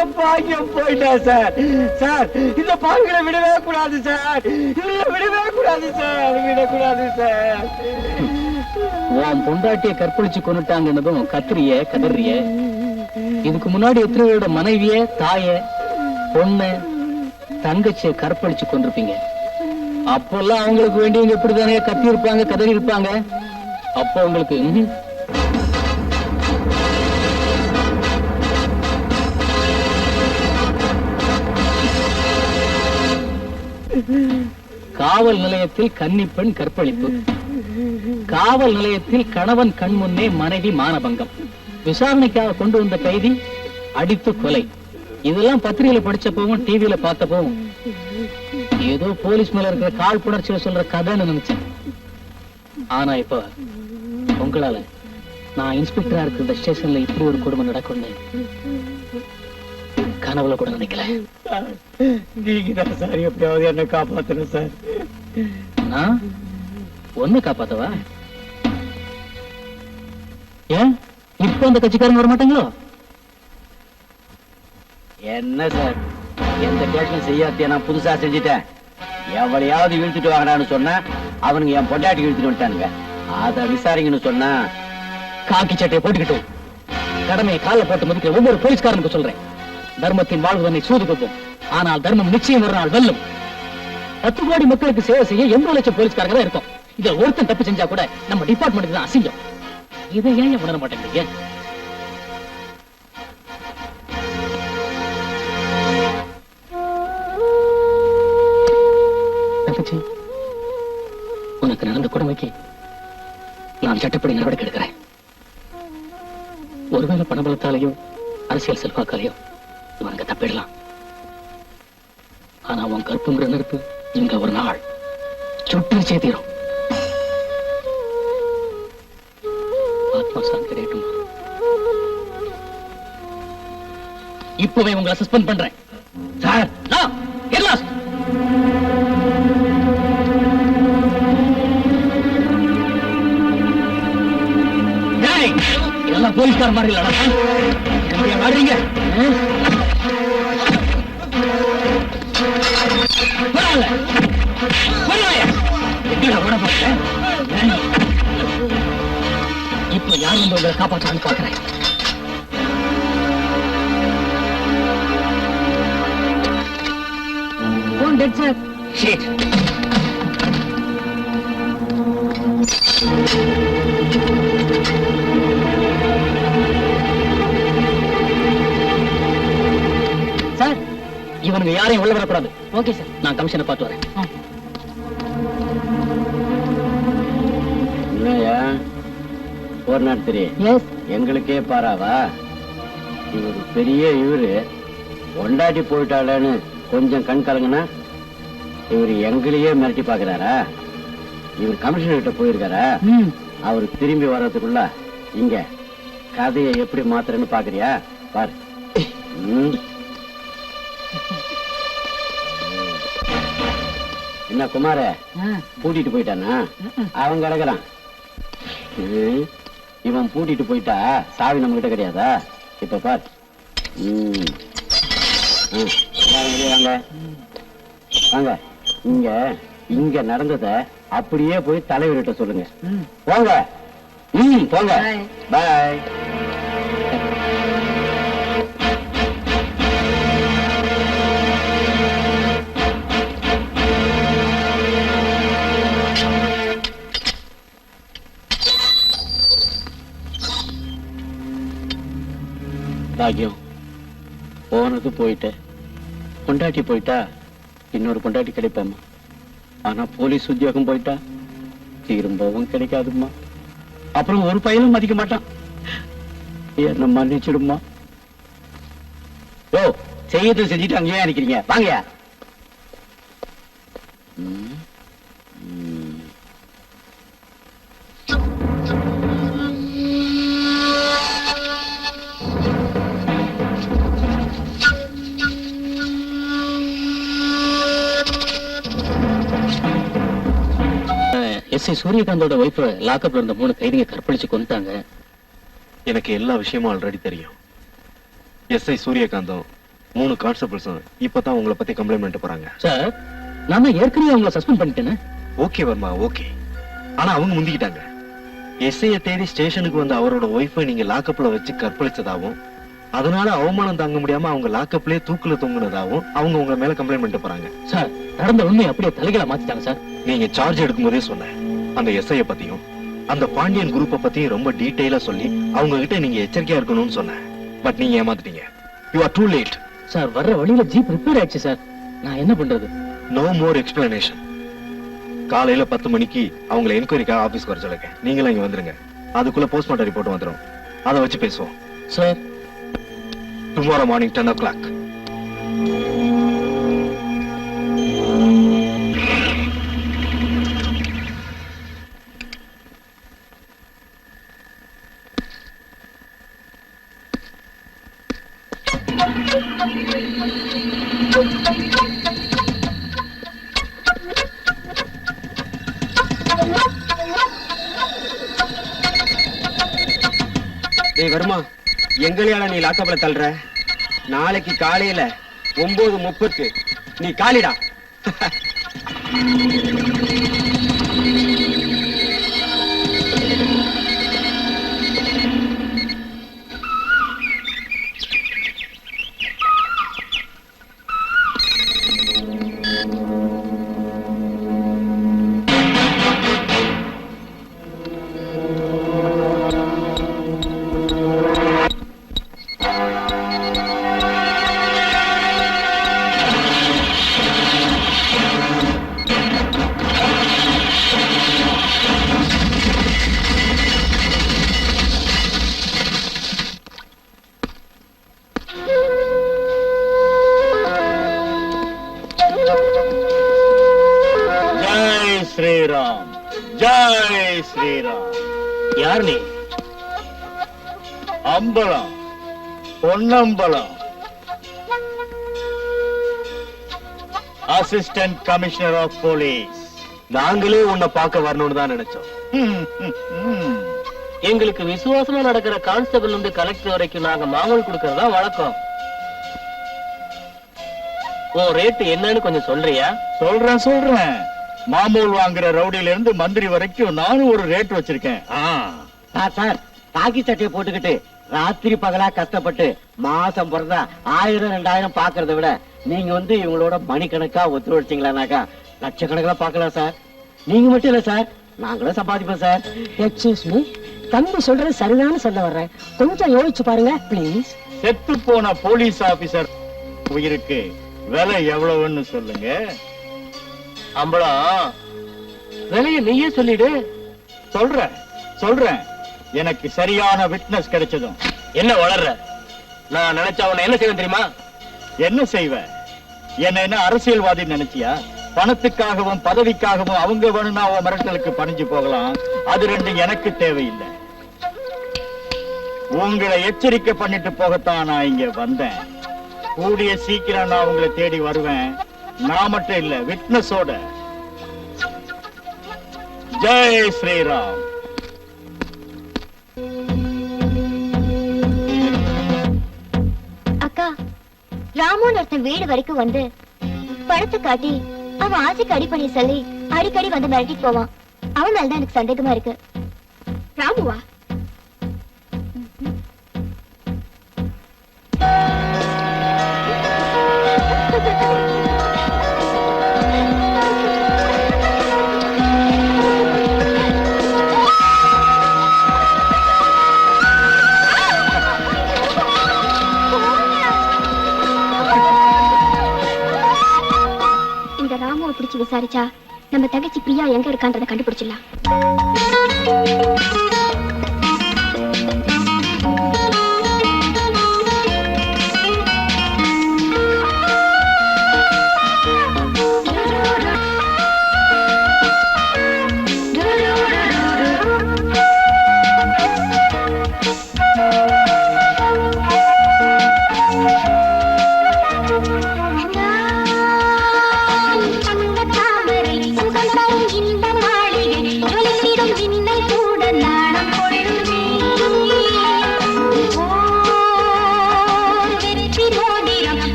என் பாக்கியம் போயிட்டா சார். சார், இந்த பாவிகளை விடவே கூடாது சார், இதுல விடவே கூடாது சார், விடக்கூடாது சார். உன் பொண்டாட்டிய கற்பழிச்சு கொண்டுட்டாங்கன்னதும் கத்திரிய கதறிய. இதுக்கு முன்னாடி எத்தனை பேரோட மனைவிய, தாய, பொண்ணு, தங்கச்சிய கற்பழிச்சு கொண்டிருப்பீங்க. அப்பெல்லாம் அவங்களுக்கு வேண்டியவங்க எப்படிதானே கத்தி இருப்பாங்க, கதறி இருப்பாங்க. அப்போ உங்களுக்கு காவல் நிலையத்தில் கன்னிப்பெண் கற்பழிப்பு, காவல் நிலையத்தில் கணவன் கண் முன்னே மனைவி மானபங்கம், விசாரணைக்காக கொண்டு வந்த கைதி அடித்து கொலை. இதெல்லாம் பத்திரிகையில படிச்சப்பவும் டிவியில பார்த்தப்பவும் ஏதோ போலீஸ் மேல இருக்கிற காழ்ப்புணர்ச்சியில சொல்ற கதைன்னு நினைச்சேன். ஆனா இப்ப உங்களால நான் இன்ஸ்பெக்டரா இருக்கிற ஸ்டேஷன்ல இப்படி ஒரு கொடுமை நடக்கும்னு கனவுல கூட நினைக்கல. நீங்க தான் சார் எப்படியாவது என்ன காப்பாத்தணும் சார். நான் ஒண்ணு காப்பாத்தவா? ஏன் இப்ப அந்த கட்சிக்காரங்க வர மாட்டாங்களோ? என்ன சார், எந்த கேஷும் செய்யாத்திய நான் புதுசா செஞ்சுட்டேன். எவளையாவது இழுத்துட்டு வாங்கடான்னு சொன்னா அவனுங்க என் பொண்டாட்டி இழுத்துட்டு வந்துட்டானுங்க. அத விசாரிங்கன்னு சொன்னா காக்கி சட்டையை போட்டுக்கிட்டு கடமையை கால போட்டு மதிக்கிற ஒவ்வொரு போலீஸ்காரனுக்கு சொல்றேன், தர்மத்தின் வாழ்வதனை சூது கொடுப்போம். ஆனால் தர்மம் நிச்சயம் ஒரு நாள் வெல்லும். 10 கோடி மக்களுக்கு சேவை செய்ய 80 லட்சம் போலீஸ்காரங்க தான் இருக்கும். இதை ஒருத்தன் தப்பு செஞ்சா கூட நம்ம டிபார்ட்மெண்ட் தான் அசிங்கம். இதை ஏன் உணர மாட்டேங்கிறீங்க? உனக்கு நடந்த கொடுமைக்கு நான் சட்டப்படி நடவடிக்கை எடுக்கிறேன். ஒருவேளை பணபலத்தாலேயோ அரசியல் செல்வாக்காலேயோ இவனுங்க தப்பிடலாம். ஆனா உன் கற்புங்கிற நெருப்பு இங்க ஒரு நாள் சுட்டு தீரும். ஆத்மா சாந்தி கிடையட்டும். இப்பவே உங்களை சஸ்பெண்ட் பண்றேன். சார், இதெல்லாம் போலீஸ்கார மாதிரி இல்ல வர்றீங்க. இப்ப யார் வந்து உங்களை காப்பாற்றான்னு பாக்குறேன். சார், சார், இவனுங்க யாரையும் உள்ள வரக்கூடாது. ஓகே சார், நான் கமிஷனை பார்த்து வரேன். என்னையா ஒரு நாள் தெரியும் எங்களுக்கே பாராவா? இவரு பெரிய இவரு கொண்டாடி போயிட்டாளன்னு கொஞ்சம் கண் கலங்குனா இவரு எங்களையே மிரட்டி பாக்குறாரா? இவர் கமிஷனர் கிட்ட போயிருக்காரா? அவரு திரும்பி வர்றதுக்குள்ள இங்க கதையை எப்படி மாத்துறேன்னு பாக்குறியா? பாரு. என்ன குமார பூட்டிட்டு போயிட்டானா? அவன் கிடக்குறான். இவன் பூட்டிட்டு போயிட்டா சாவி நம்ம கிட்ட கிடையாதா? இப்ப பார். வாங்க வாங்க. இங்க நடந்தத அப்படியே போய் தலைவர்கிட்ட சொல்லுங்க. போங்க. போங்க. பாய். பாக்கியம் போனது போயிட்ட. பொண்டாட்டி போயிட்டா இன்னொரு பொண்டாட்டி கிடைப்பாமா. ஆனா போலீஸ் உத்தியோகம் போயிட்டா திரும்பவும் கிடைக்காதுமா. அப்புறம் ஒரு பையனும் மதிக்க மாட்டான். என்ன மன்னிச்சிடுமா. ஓ செய்யறது செஞ்சுட்டு அங்கேயே நிக்கிறீங்க. வாங்க. எஸ்ஐ சூரியகாந்தோட ஒய்ஃப் லாக்அப்ல இருந்த 3 கைதிங்க கற்பழிச்சு கொண்டுட்டாங்க. எனக்கு எல்லா விஷயமும் ஆல்ரெடி தெரியும். எஸ்ஐ சூரியகாந்தம் 3 கான்ஸ்டபிள்ஸும் இப்பதான் உங்களை பத்தி கம்ப்ளைண்ட் பண்ணிட்டு போறாங்க. சார் நான் தான் ஏற்கனவே அவங்களை சஸ்பெண்ட் பண்ணிட்டேன்னு. Okay Varma, okay. ஆனா அவங்க முந்திக்கிட்டாங்க. எஸ்ஐய தேடி ஸ்டேஷனுக்கு வந்து அவரோட ஒய்ஃபை நீங்க லாக்அப்ல வச்சு கற்பழிச்சதாவும், அதனால அவமானம் தாங்க முடியாம அவங்க லாக்அப்லயே தூக்குல தொங்குனதாவும் அவங்க உங்க மேல கம்ப்ளைண்ட் பண்ணிட்டு போறாங்க. சார் நடந்த உண்மை அப்படியே தலைகளை மாத்திட்டாங்க சார். நீங்க சார்ஜ் எடுக்கும் போதே சொன்னேன், அந்த எஸ்ஐய பத்தியும் அந்த பாண்டியன் குரூப்பை பத்தியும் ரொம்ப டீடைலா சொல்லி அவங்க கிட்ட நீங்க எச்சரிக்கையா இருக்கணும்னு சொன்னேன். பட் நீங்க ஏமாத்திட்டீங்க. You are too late. Sir வர்ற வழியில ஜீப் ரிப்பேர் ஆயிடுச்சு சார். நான் என்ன பண்றது? No more explanation. காலையில 10 மணிக்கு அவங்களை என்கொயரிக்காக ஆபீஸ்க்கு வர சொல்லுங்க. நீங்களும் இங்க வந்துருங்க. அதுக்குள்ள போஸ்ட்மார்ட்டம் ரிப்போர்ட் வந்துடும். அதை வச்சு பேசுவோம். Sir tomorrow morning 10 o'clock. டேய் வருமா, எங்களையால நீ லாக்கப்ல தள்ளுற? நாளைக்கு காலையில 9:30 நீ காலிடா. ஸ்ரீராம், ஜெய் ஸ்ரீராம். யார் நீ? Ambalam, Ponnambalam, assistant commissioner of police. நாங்களே உன்னை பார்க்க வரணும்னு தான் நினைச்சோம். எங்களுக்கு விசுவாசமா நடக்கிற கான்ஸ்டபிள் இருந்து கலெக்டர் வரைக்கும் நாங்க மாமூல் கொடுக்கறதா வழக்கம். ஓ ரேட் என்னன்னு கொஞ்சம் சொல்றியா? சொல்றேன். மாமூல் வாங்குற ரவுடியில இருந்து மந்திரி வரைக்கும் நானும் ஒரு ரேட் வச்சிருக்கேன். சார் காக்கி சட்டையை போட்டுக்கிட்டு ராத்திரி பகலா கஷ்டப்பட்டு மாசம் பிறந்தா 1000-2000 பாக்குறத விட நீங்க வந்து இவங்களோட மணிக்கணக்கா ஒத்துழைச்சிங்களானாக்கா லட்சக்கணக்கில் பாக்கலாம் சார். நீங்க மட்டும் இல்ல சார், நாங்களும் சம்பாதிப்போம் சார். எக்ஸ்கியூஸ் மீ, தம்பி சொல்றது சரிதான்னு சொல்ல வர்றேன். கொஞ்சம் யோசிச்சு பாருங்க ப்ளீஸ். செத்து போன போலீஸ் ஆபீசர் உயிருக்கு விலை எவ்வளவுன்னு சொல்லுங்க. அம்பலம் விலைய நீயே சொல்லிடு. சொல்றேன். எனக்கு சரியான விட்னஸ் கிடைச்சதும். என்ன வளர்ற? நான் நினைச்சா உன்னை என்ன செய்வேன் தெரியுமா? என்ன செய்வ? என்ன அரசியல்வாதி நினைச்சியா? பணத்துக்காகவும் பதவிக்காகவும் அவங்க வேணும்னா அவன் மிரட்டலுக்கு பணிஞ்சு போகலாம். அது ரெண்டும் எனக்கு தேவையில்லை. உங்களை எச்சரிக்கை பண்ணிட்டு போகத்தான் நான் இங்க வந்தேன். கூடிய சீக்கிரம் நான் உங்களை தேடி வருவேன். நான் மட்டும் இல்ல, விட்னஸோட. ஜெய் ஸ்ரீராம். அக்கா, ராமுன்னு ஒருத்தன் வீடு வரைக்கும் வந்து படத்தை காட்டி அவன் ஆசைக்கு அடிப்படைய சொல்லி அடிக்கடி வந்து மிரட்டிட்டு போவான். அவன் மேலதான் எனக்கு சந்தேகமா இருக்கு. ராமுவா? இந்த ராமுவை பிடிச்சு விசாரிச்சா நம்ம தங்கச்சி பிரியா எங்க இருக்கான்றத கண்டுபிடிச்சிடலாம்.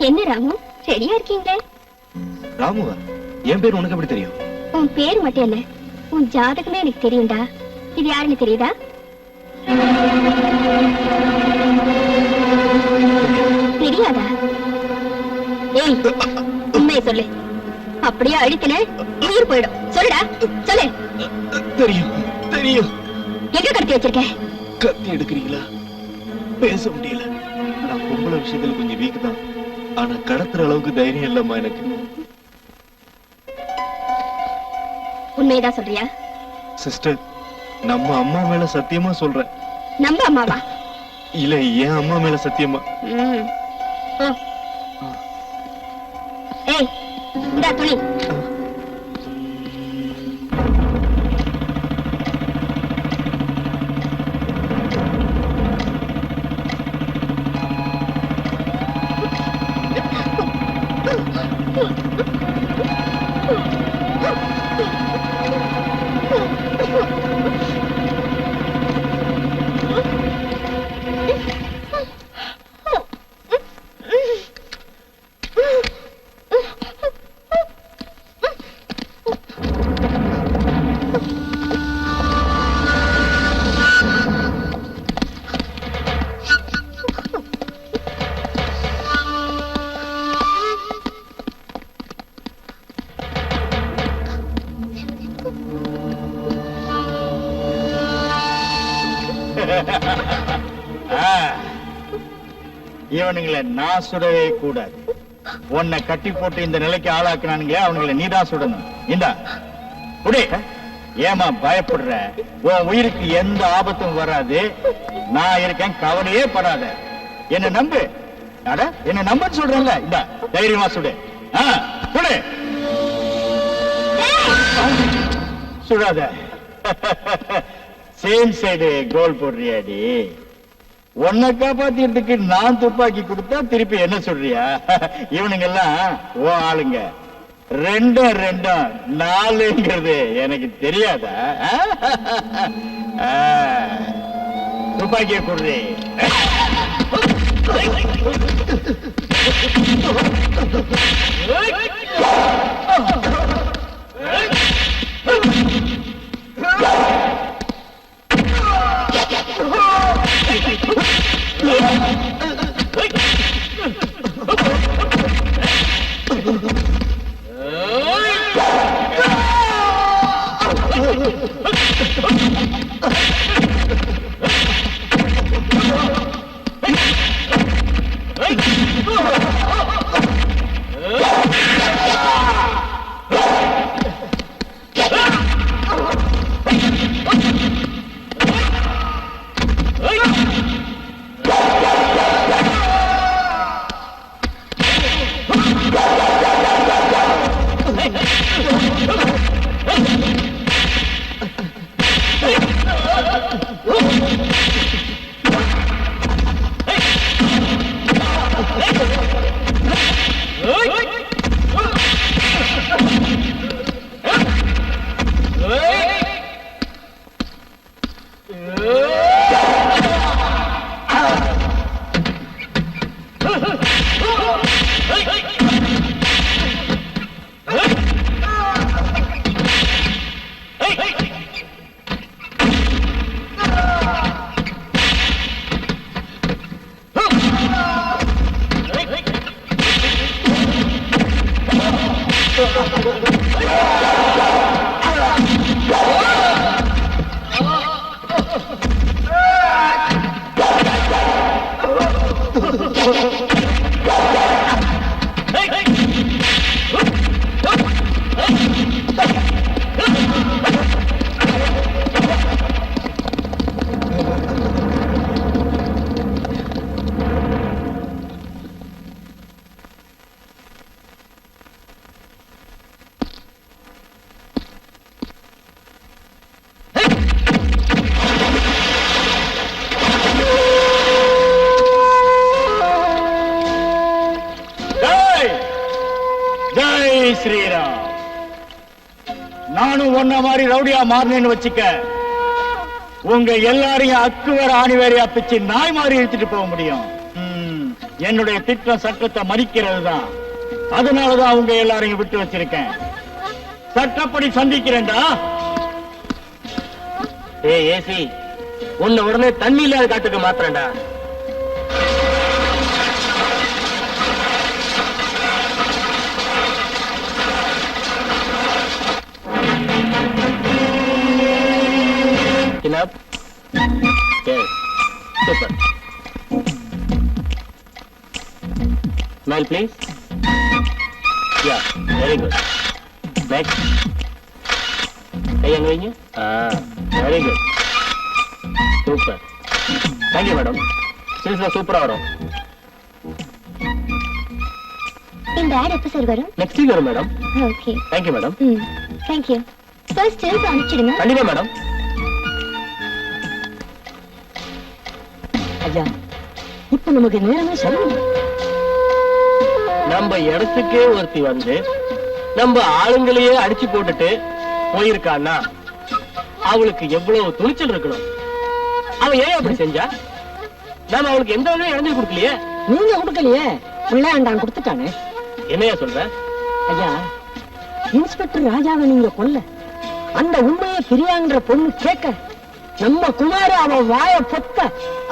என்ன ராமு, ரெடியா இருக்கீங்களே? ராமுவா? என் பேர் உனக்கு எப்படி தெரியும்? உன் பேர் மட்டும் இல்ல, உன் ஜாதகமே எனக்கு தெரியும்டா. இது யாருன்னு தெரியுதா? தெரியாதா? ஏய், உண்மையை சொல்லு. அப்படியே அழித்தின உயிர் போயிடும். சொல்லுடா, சொல்லு. தெரியும் தெரியும். எங்க கடத்தி வச்சிருக்க? கத்தி எடுக்கிறீங்களா? பேச முடியல. நான் பொம்பளை விஷயத்துல கொஞ்சம் வீக் தான். ஆனா கடத்துற அளவுக்கு தைரியம் இல்லம்மா எனக்கு. உண்மையதான் சொல்றியா? சிஸ்டர், நம்ம அம்மா மேல சத்தியமா சொல்றேன். நம்ப அம்மாவா? இல்ல, என் அம்மா மேல சத்தியமா. ஓ. ஏய், இந்தா துணி. இவனுங்களை நான் சுடவே கூடாது. உன்னை கட்டி போட்டு இந்த நிலைக்கு ஆளாக்குனானுங்களே, அவனுங்களை நீதான் சுடணும். இந்தா குடி. ஏமா பயப்படுற? உன் உயிருக்கு எந்த ஆபத்தும் வராது. நான் இருக்கேன், கவலையே படாத. என்ன நம்பு. அட, என்ன நம்புன்னு சொல்றேன்ல. இந்த தைரியமா சுடு. சுடு. சுடாத. சேம் சைடு கோல் போடுறியாடி? உன்னை காப்பாத்திறதுக்கு நான் துப்பாக்கி கொடுத்தா திருப்பி என்ன சொல்றியா? இவனுங்க எல்லாம் ஓ ஆளுங்க. ரெண்டும் 4ங்கிறது எனக்கு தெரியாதா? துப்பாக்கிய கொடுறே. ஸ்ரீராம், நானும் ஒன்ன மாதிரி ரவுடியா மாறினேன்னு வச்சுக்க, உங்க எல்லாரையும் அக்குவேர் ஆணிவேரையா பிச்சு நாய் மாதிரி இழுத்துட்டு போக முடியும். என்னுடைய திட்டம் சட்டத்தை மதிக்கிறது தான். அதனாலதான் உங்க எல்லாரையும் விட்டு வச்சிருக்கேன். சட்டப்படி சந்திக்கிறேன்டா. ஏசி உன்னை உடனே தண்ணி இல்லாத காட்டுக்கு மாத்திரண்டா. Enough? Yes. Super. Smile, please. Yeah, very good. Next. Hey, young lady. Very good. Super. Thank you, madam. Seriously, super ஆடும். இந்த ஆட் எப்ப சார் வரும்? Next week வரும் madam. Okay. Thank you, madam. Thank you. First stills அனுப்பிச்சிடுங்க. கண்டிப்பா madam. ஐயா இப்ப நமக்கு நேரமே சரியில்லை. நம்ம இடத்துக்கே ஒருத்தி வந்து நம்ம ஆளுங்களையே அடிச்சு போட்டுட்டு போயிருக்கான்னா அவளுக்கு எவ்வளவு துணிச்சல் இருக்கணும். அவன் ஏன் அப்படி செஞ்சா? நாம அவளுக்கு எந்த வகையும் இழந்து கொடுக்கலையே. நீங்க கொடுக்கலையே, பிள்ளையாண்டான் கொடுத்துட்டானே. என்னையா சொல்ற? ஐயா இன்ஸ்பெக்டர் ராஜாவை நீங்க கொல்ல அந்த உண்மையை பிரியாங்கிற பொண்ணு கேட்க நம்ம குமார அவ வாய பொத்த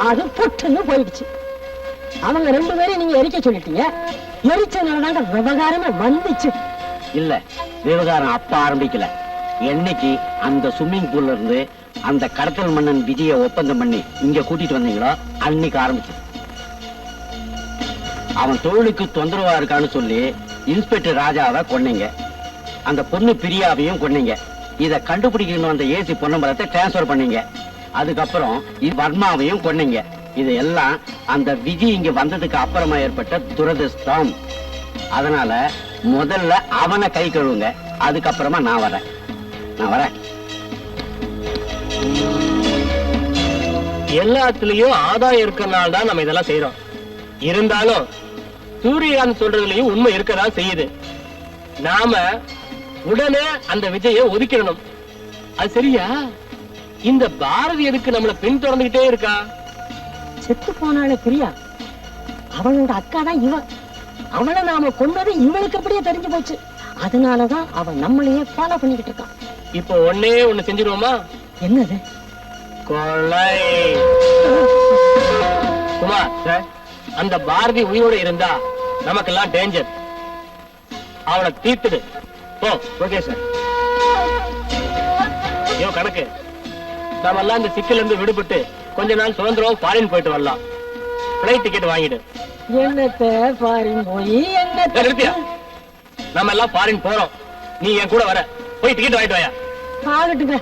அது பொட்டுன்னு போயிடுச்சு. அவங்க 2 பேரையும் நீங்க எரிக்க சொல்லிட்டீங்க. எரிச்சனால விவகாரமே வந்துச்சு. இல்ல, விவகாரம் அப்ப ஆரம்பிக்கல. என்னைக்கு அந்த ஸ்விம்மிங் பூல்ல இருந்து அந்த கடத்தல் மன்னன் விஜய ஒப்பந்தம் பண்ணி இங்க கூட்டிட்டு வந்தீங்களோ அன்னைக்கு ஆரம்பிச்சு. அவன் தொழிலுக்கு தொந்தரவா இருக்கான்னு சொல்லி இன்ஸ்பெக்டர் ராஜாவை கொன்னீங்க. அந்த பொண்ணு பிரியாவையும் கொன்னீங்க. இத கண்டுபிடிக்கணும் அந்த ஏசி பொன்னம்பலத்தை டிரான்ஸ்பர் பண்ணீங்க. அதுக்கப்புறம் வர்மாவையும் கொன்னீங்க. இதெல்லாம் அந்த விஜி இங்க வந்ததுக்கு அப்புறமா ஏற்பட்ட துரதிர்ஷ்டம். அதனால முதல்ல அவனை கை கழுவுங்க, அதுக்கப்புறமா நான் வரேன். எல்லாத்துலயும் ஆதாயம் இருக்கறனால தான் நம்ம இதெல்லாம் செய்யறோம். இருந்தாலும் சூரியகாந்த் சொல்றதுலயும் உண்மை இருக்கதான் செய்யுது. நாம உடனே அந்த விஜய ஒதுக்கிடணும். அது சரியா? இந்த பாரதி எதுக்கு நம்மள பின்தொடர்ந்துகிட்டே இருக்கா? செத்து போனாலே பிரியா அவளோட அக்கா தான் இவ. அவளை நாம கொன்னது இவளுக்கு அப்படியே தெரிஞ்சு போச்சு. அதனாலதான் அவன் நம்மளையே ஃபாலோ பண்ணிக்கிட்டு இருக்கான். இப்போ ஒன்னே ஒண்ணு செஞ்சிருவோமா? என்னது? கொலை. குமார், அந்த பாரதி உயிரோட இருந்தா நமக்கெல்லாம் டேஞ்சர். அவளை தீர்த்துடு. Okay sir. ஐயோ கணக்கு, நாம எல்லாம் இந்த சிக்கல இருந்து விடுபட்டு கொஞ்ச நாள் சுதந்திரம் ஃபாரின் போயிட்டு வரலாம். பிளைட் டிக்கெட் வாங்கிடு. என்னத்த ஃபாரின் போய் நிறுத்தியா? நாம எல்லாம் ஃபாரின் போறோம். நீ என் கூட வர. போய் டிக்கெட் வாங்கிட்டு வாயா. ஆகட்டுங்க.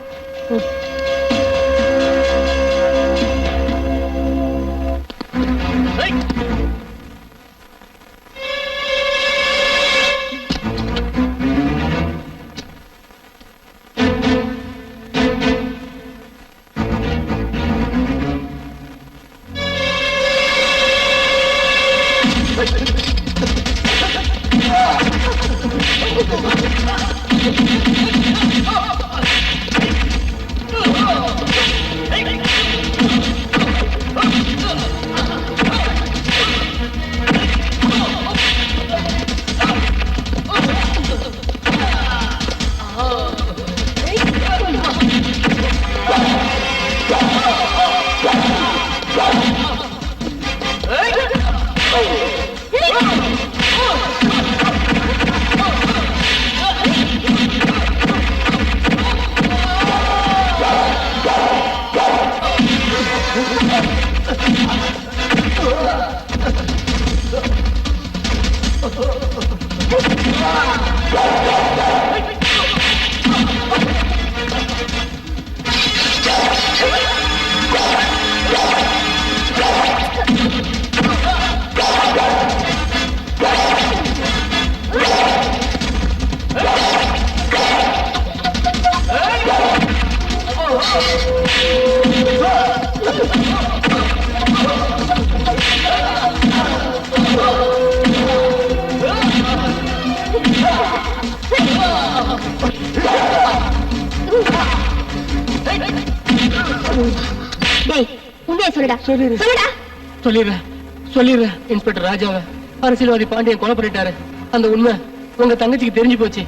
சொல்லிடுறேன். இன்ஸ்பெக்டர் ராஜாவை அரசியல்வாதி பாண்டியன் கொலை பண்ணிட்டாரு. அந்த உண்மை உங்க தங்கச்சிக்கு தெரிஞ்சு போச்சு.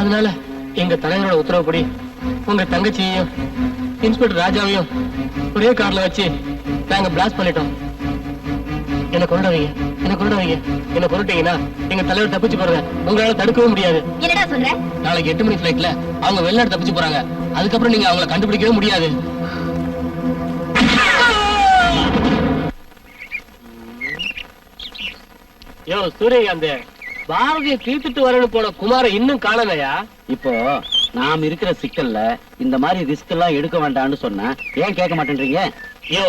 அதனால எங்க தலைவரோட உத்தரவுப்படி உங்க தங்கச்சியையும் இன்ஸ்பெக்டர் ராஜாவையும் ஒரே கார்ல வச்சு நாங்க பிளாஸ்ட் பண்ணிட்டோம். என்ன கொண்டாதீங்க, என்ன கொண்டாதீங்க. என்ன கொண்டுட்டீங்கன்னா எங்க தலைவர் தப்பிச்சு போறத உங்களால தடுக்கவே முடியாது. என்னடா சொல்ற? நாளைக்கு 8 மணி ஃபிளைட்ல அவங்க வெளிநாடு தப்பிச்சு போறாங்க. அதுக்கப்புறம் நீங்க அவங்கள கண்டுபிடிக்கவே முடியாது. யோ சூரியகாந்த், பாரதிய தீர்த்துட்டு வரணும் போன குமார இன்னும் காணலையா? இப்போ நாம் இருக்கிற சிக்கல்ல இந்த மாதிரி ரிஸ்க் எல்லாம் எடுக்க வேண்டாம்னு சொன்னா ஏன் கேட்க மாட்டேன்றீங்க? யோ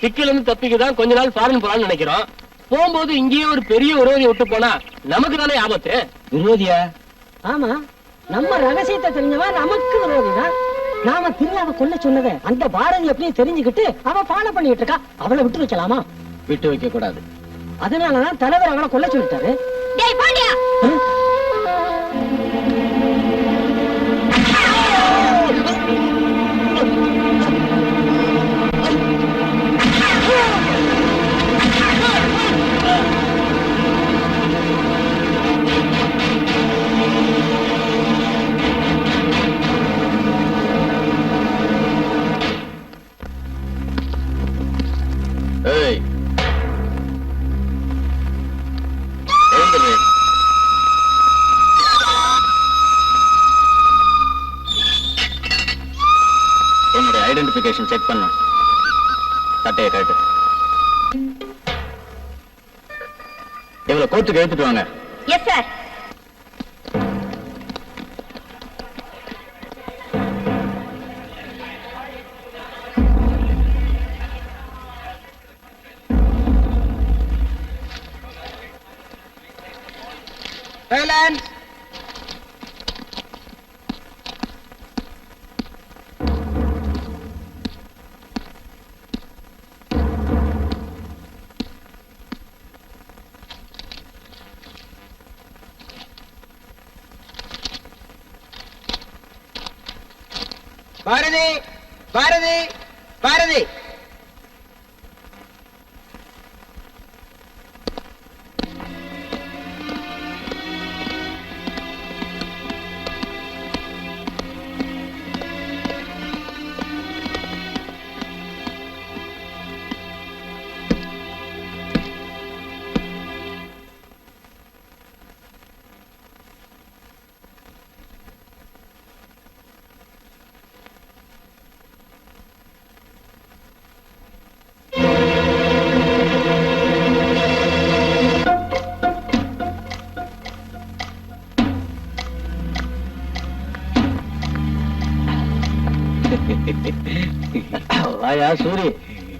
சிக்கல் இருந்து தப்பிக்கதான் கொஞ்ச நாள் ஃபாரின் போலான்னு நினைக்கிறோம். போகும்போது இங்கேயே ஒரு பெரிய விரோதியை விட்டு போனா நமக்கு தானே ஆபத்து. விரோதியா? ஆமா, நம்ம ரகசியத்தை தெரிஞ்சவன் நமக்கு விரோதிதான். நாம பிரியாவை கொல்ல சொன்னதை அந்த பாரதி அப்படியே தெரிஞ்சுக்கிட்டு அவ ஃபாலோ பண்ணிட்டு இருக்கா. அவளை விட்டு வைக்கலாமா? விட்டு வைக்க கூடாது. அதனாலதான் தலைவர் அவளை கொல்ல சொல்லிட்டாரு. டேய் பாண்டியா, ஏய் எழுந்துரு. என்னுடைய ஐடென்டிபிகேஷன் செக் பண்ணும். சட்டையை கட்டு. இவ்வளவு கோர்ட்டுக்கு எடுத்துட்டு வாங்க. Yes sir. Silence. Bharathi, Bharathi, Bharathi. வாயா சூரி,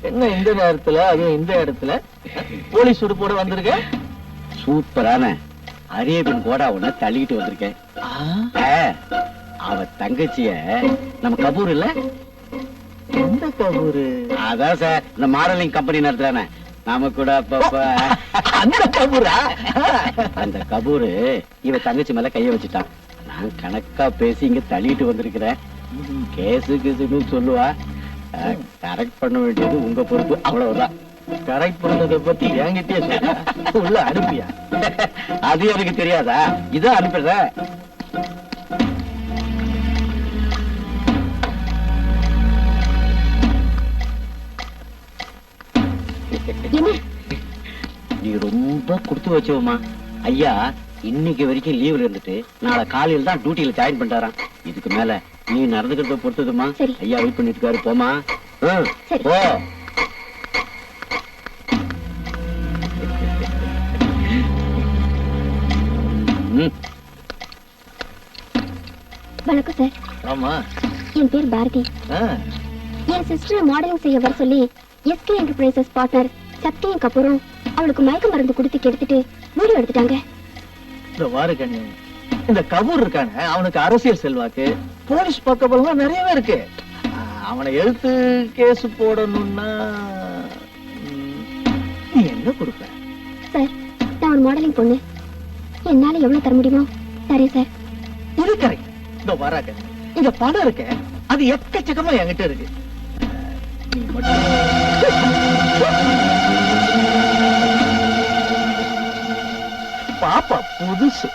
என்ன இந்த நேரத்துல அதுவும் இந்த இடத்துல போலீஸ் உடுப்போட வந்திருக்க? சூப்பரான அரேபியன் கோடா ஒண்ணு தள்ளிக்கிட்டு வந்திருக்கேன். அவ தங்கச்சிய நம்ம கபூர் இல்ல, எந்த கபூரு? அதான் சார் இந்த மாடலிங் கம்பெனி நடத்துறானே நாம கூட அப்பப்ப அந்த கபூரா? அந்த கபூரு இவ தங்கச்சி மேல கைய வச்சுட்டான். நான் கணக்கா பேசி இங்க தள்ளிட்டு வந்திருக்கிறேன். கேசு கேசுன்னு சொல்லுவா. கரெக்ட் பண்ண வேண்டியது உங்க பொறுப்பு, அவ்வளவுதான். கரெக்ட் பண்றத பத்தி என்கிட்டயே சொல்ல, உள்ள அனுப்பியா? அது எனக்கு தெரியாதா? இதான் அனுப்பிடுறேன். நீ ரொம்ப கொடுத்து வச்சோமா. ஐயா இன்னைக்கு வரைக்கும் லீவ்ல இருந்துட்டு நாளை காலையில தான் டியூட்டியில ஜாயின் பண்றாராம். இதுக்கு மேல நீ நடந்துக்கிறத பொறுத்ததுமா. சரி. ஐயா வெயிட் பண்ணிட்டு இருக்காரு, போமா. சரி. போ. வணக்கம் சார். ஆமா. என் பேர் பாரதி. என் சிஸ்டர் மாடலிங் செய்ய வர சொல்லி எஸ்கே என்டர்பிரைசஸ் பார்ட்னர் சத்யம் கபூரும் அவளுக்கு மயக்க மருந்து கொடுத்து கெடுத்துட்டு வீடியோ எடுத்துட்டாங்க. இந்த வாருக்கண்ணு, இந்த கபூர் இருக்கானே அவனுக்கு அரசியல் செல்வாக்கு, போலீஸ் பக்கபலம் நிறையவே இருக்கு. அவனை எழுத்து கேஸ் போடணும்னா நீ என்ன கொடுப்ப? சார், நான் ஒரு மாடலிங் பொண்ணு. என்னால எவ்வளவு தர முடியுமோ தரேன் சார். இருக்கிறேன். இந்த வராக்கண்ணு, இங்க பணம் இருக்க, அது எக்கச்சக்கமா என்கிட்ட இருக்கு. நீ மட்டும் பாப்பா புதுசு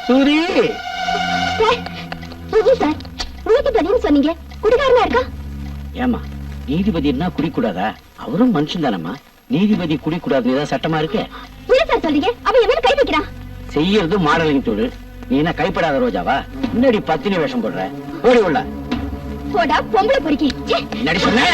சூரி. சார், சார், வீட்டு பதின்னு சொன்னீங்க. குடிகாரனா இருக்கா? ஏமா நீதிபதினா குடிக்கூடாதா? அவரும் மனுஷன் தானம்மா. நீதிபதி குடிக்கூடாதுன்னு ஏதாவது சட்டமா இருக்கு? என்ன சார் சொல்றீங்க? அவன் என் மேல கை வைக்கிறான். செய்யறது மாடலிங் தொழில். நீ என்ன கைப்படாத ரோஜாவா? முன்னாடி பத்தினி வேஷம் போடுற. ஓடி உள்ள போடா பொம்பளை பொறுக்கி. நடி சொன்ன.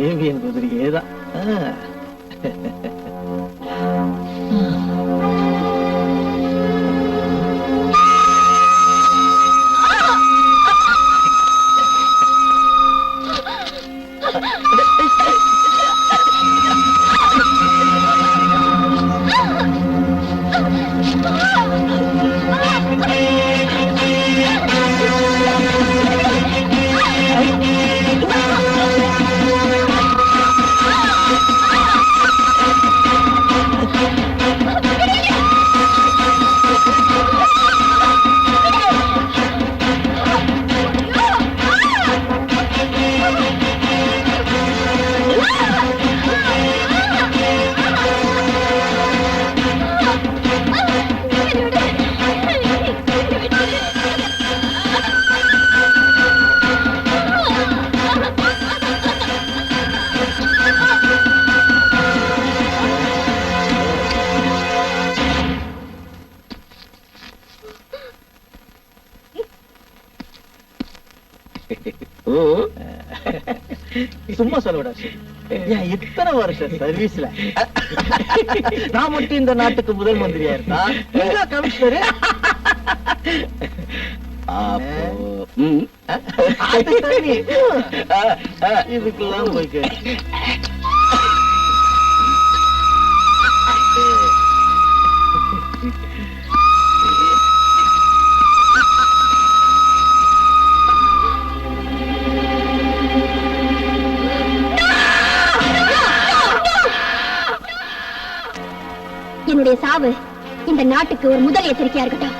அரேபியன் குதிரையேதான். சும்மா சொல்லவிடா. ஏன் இத்தனை வருஷம் சர்வீஸ்ல நான் மட்டும் இந்த நாட்டுக்கு முதல் மந்திரியா இருந்தா கமிஷனர் இதுக்கெல்லாம் போய்க்கு. என்னுடைய சாவு இந்த நாட்டுக்கு ஒரு முதல் எச்சரிக்கையா இருக்கட்டும்.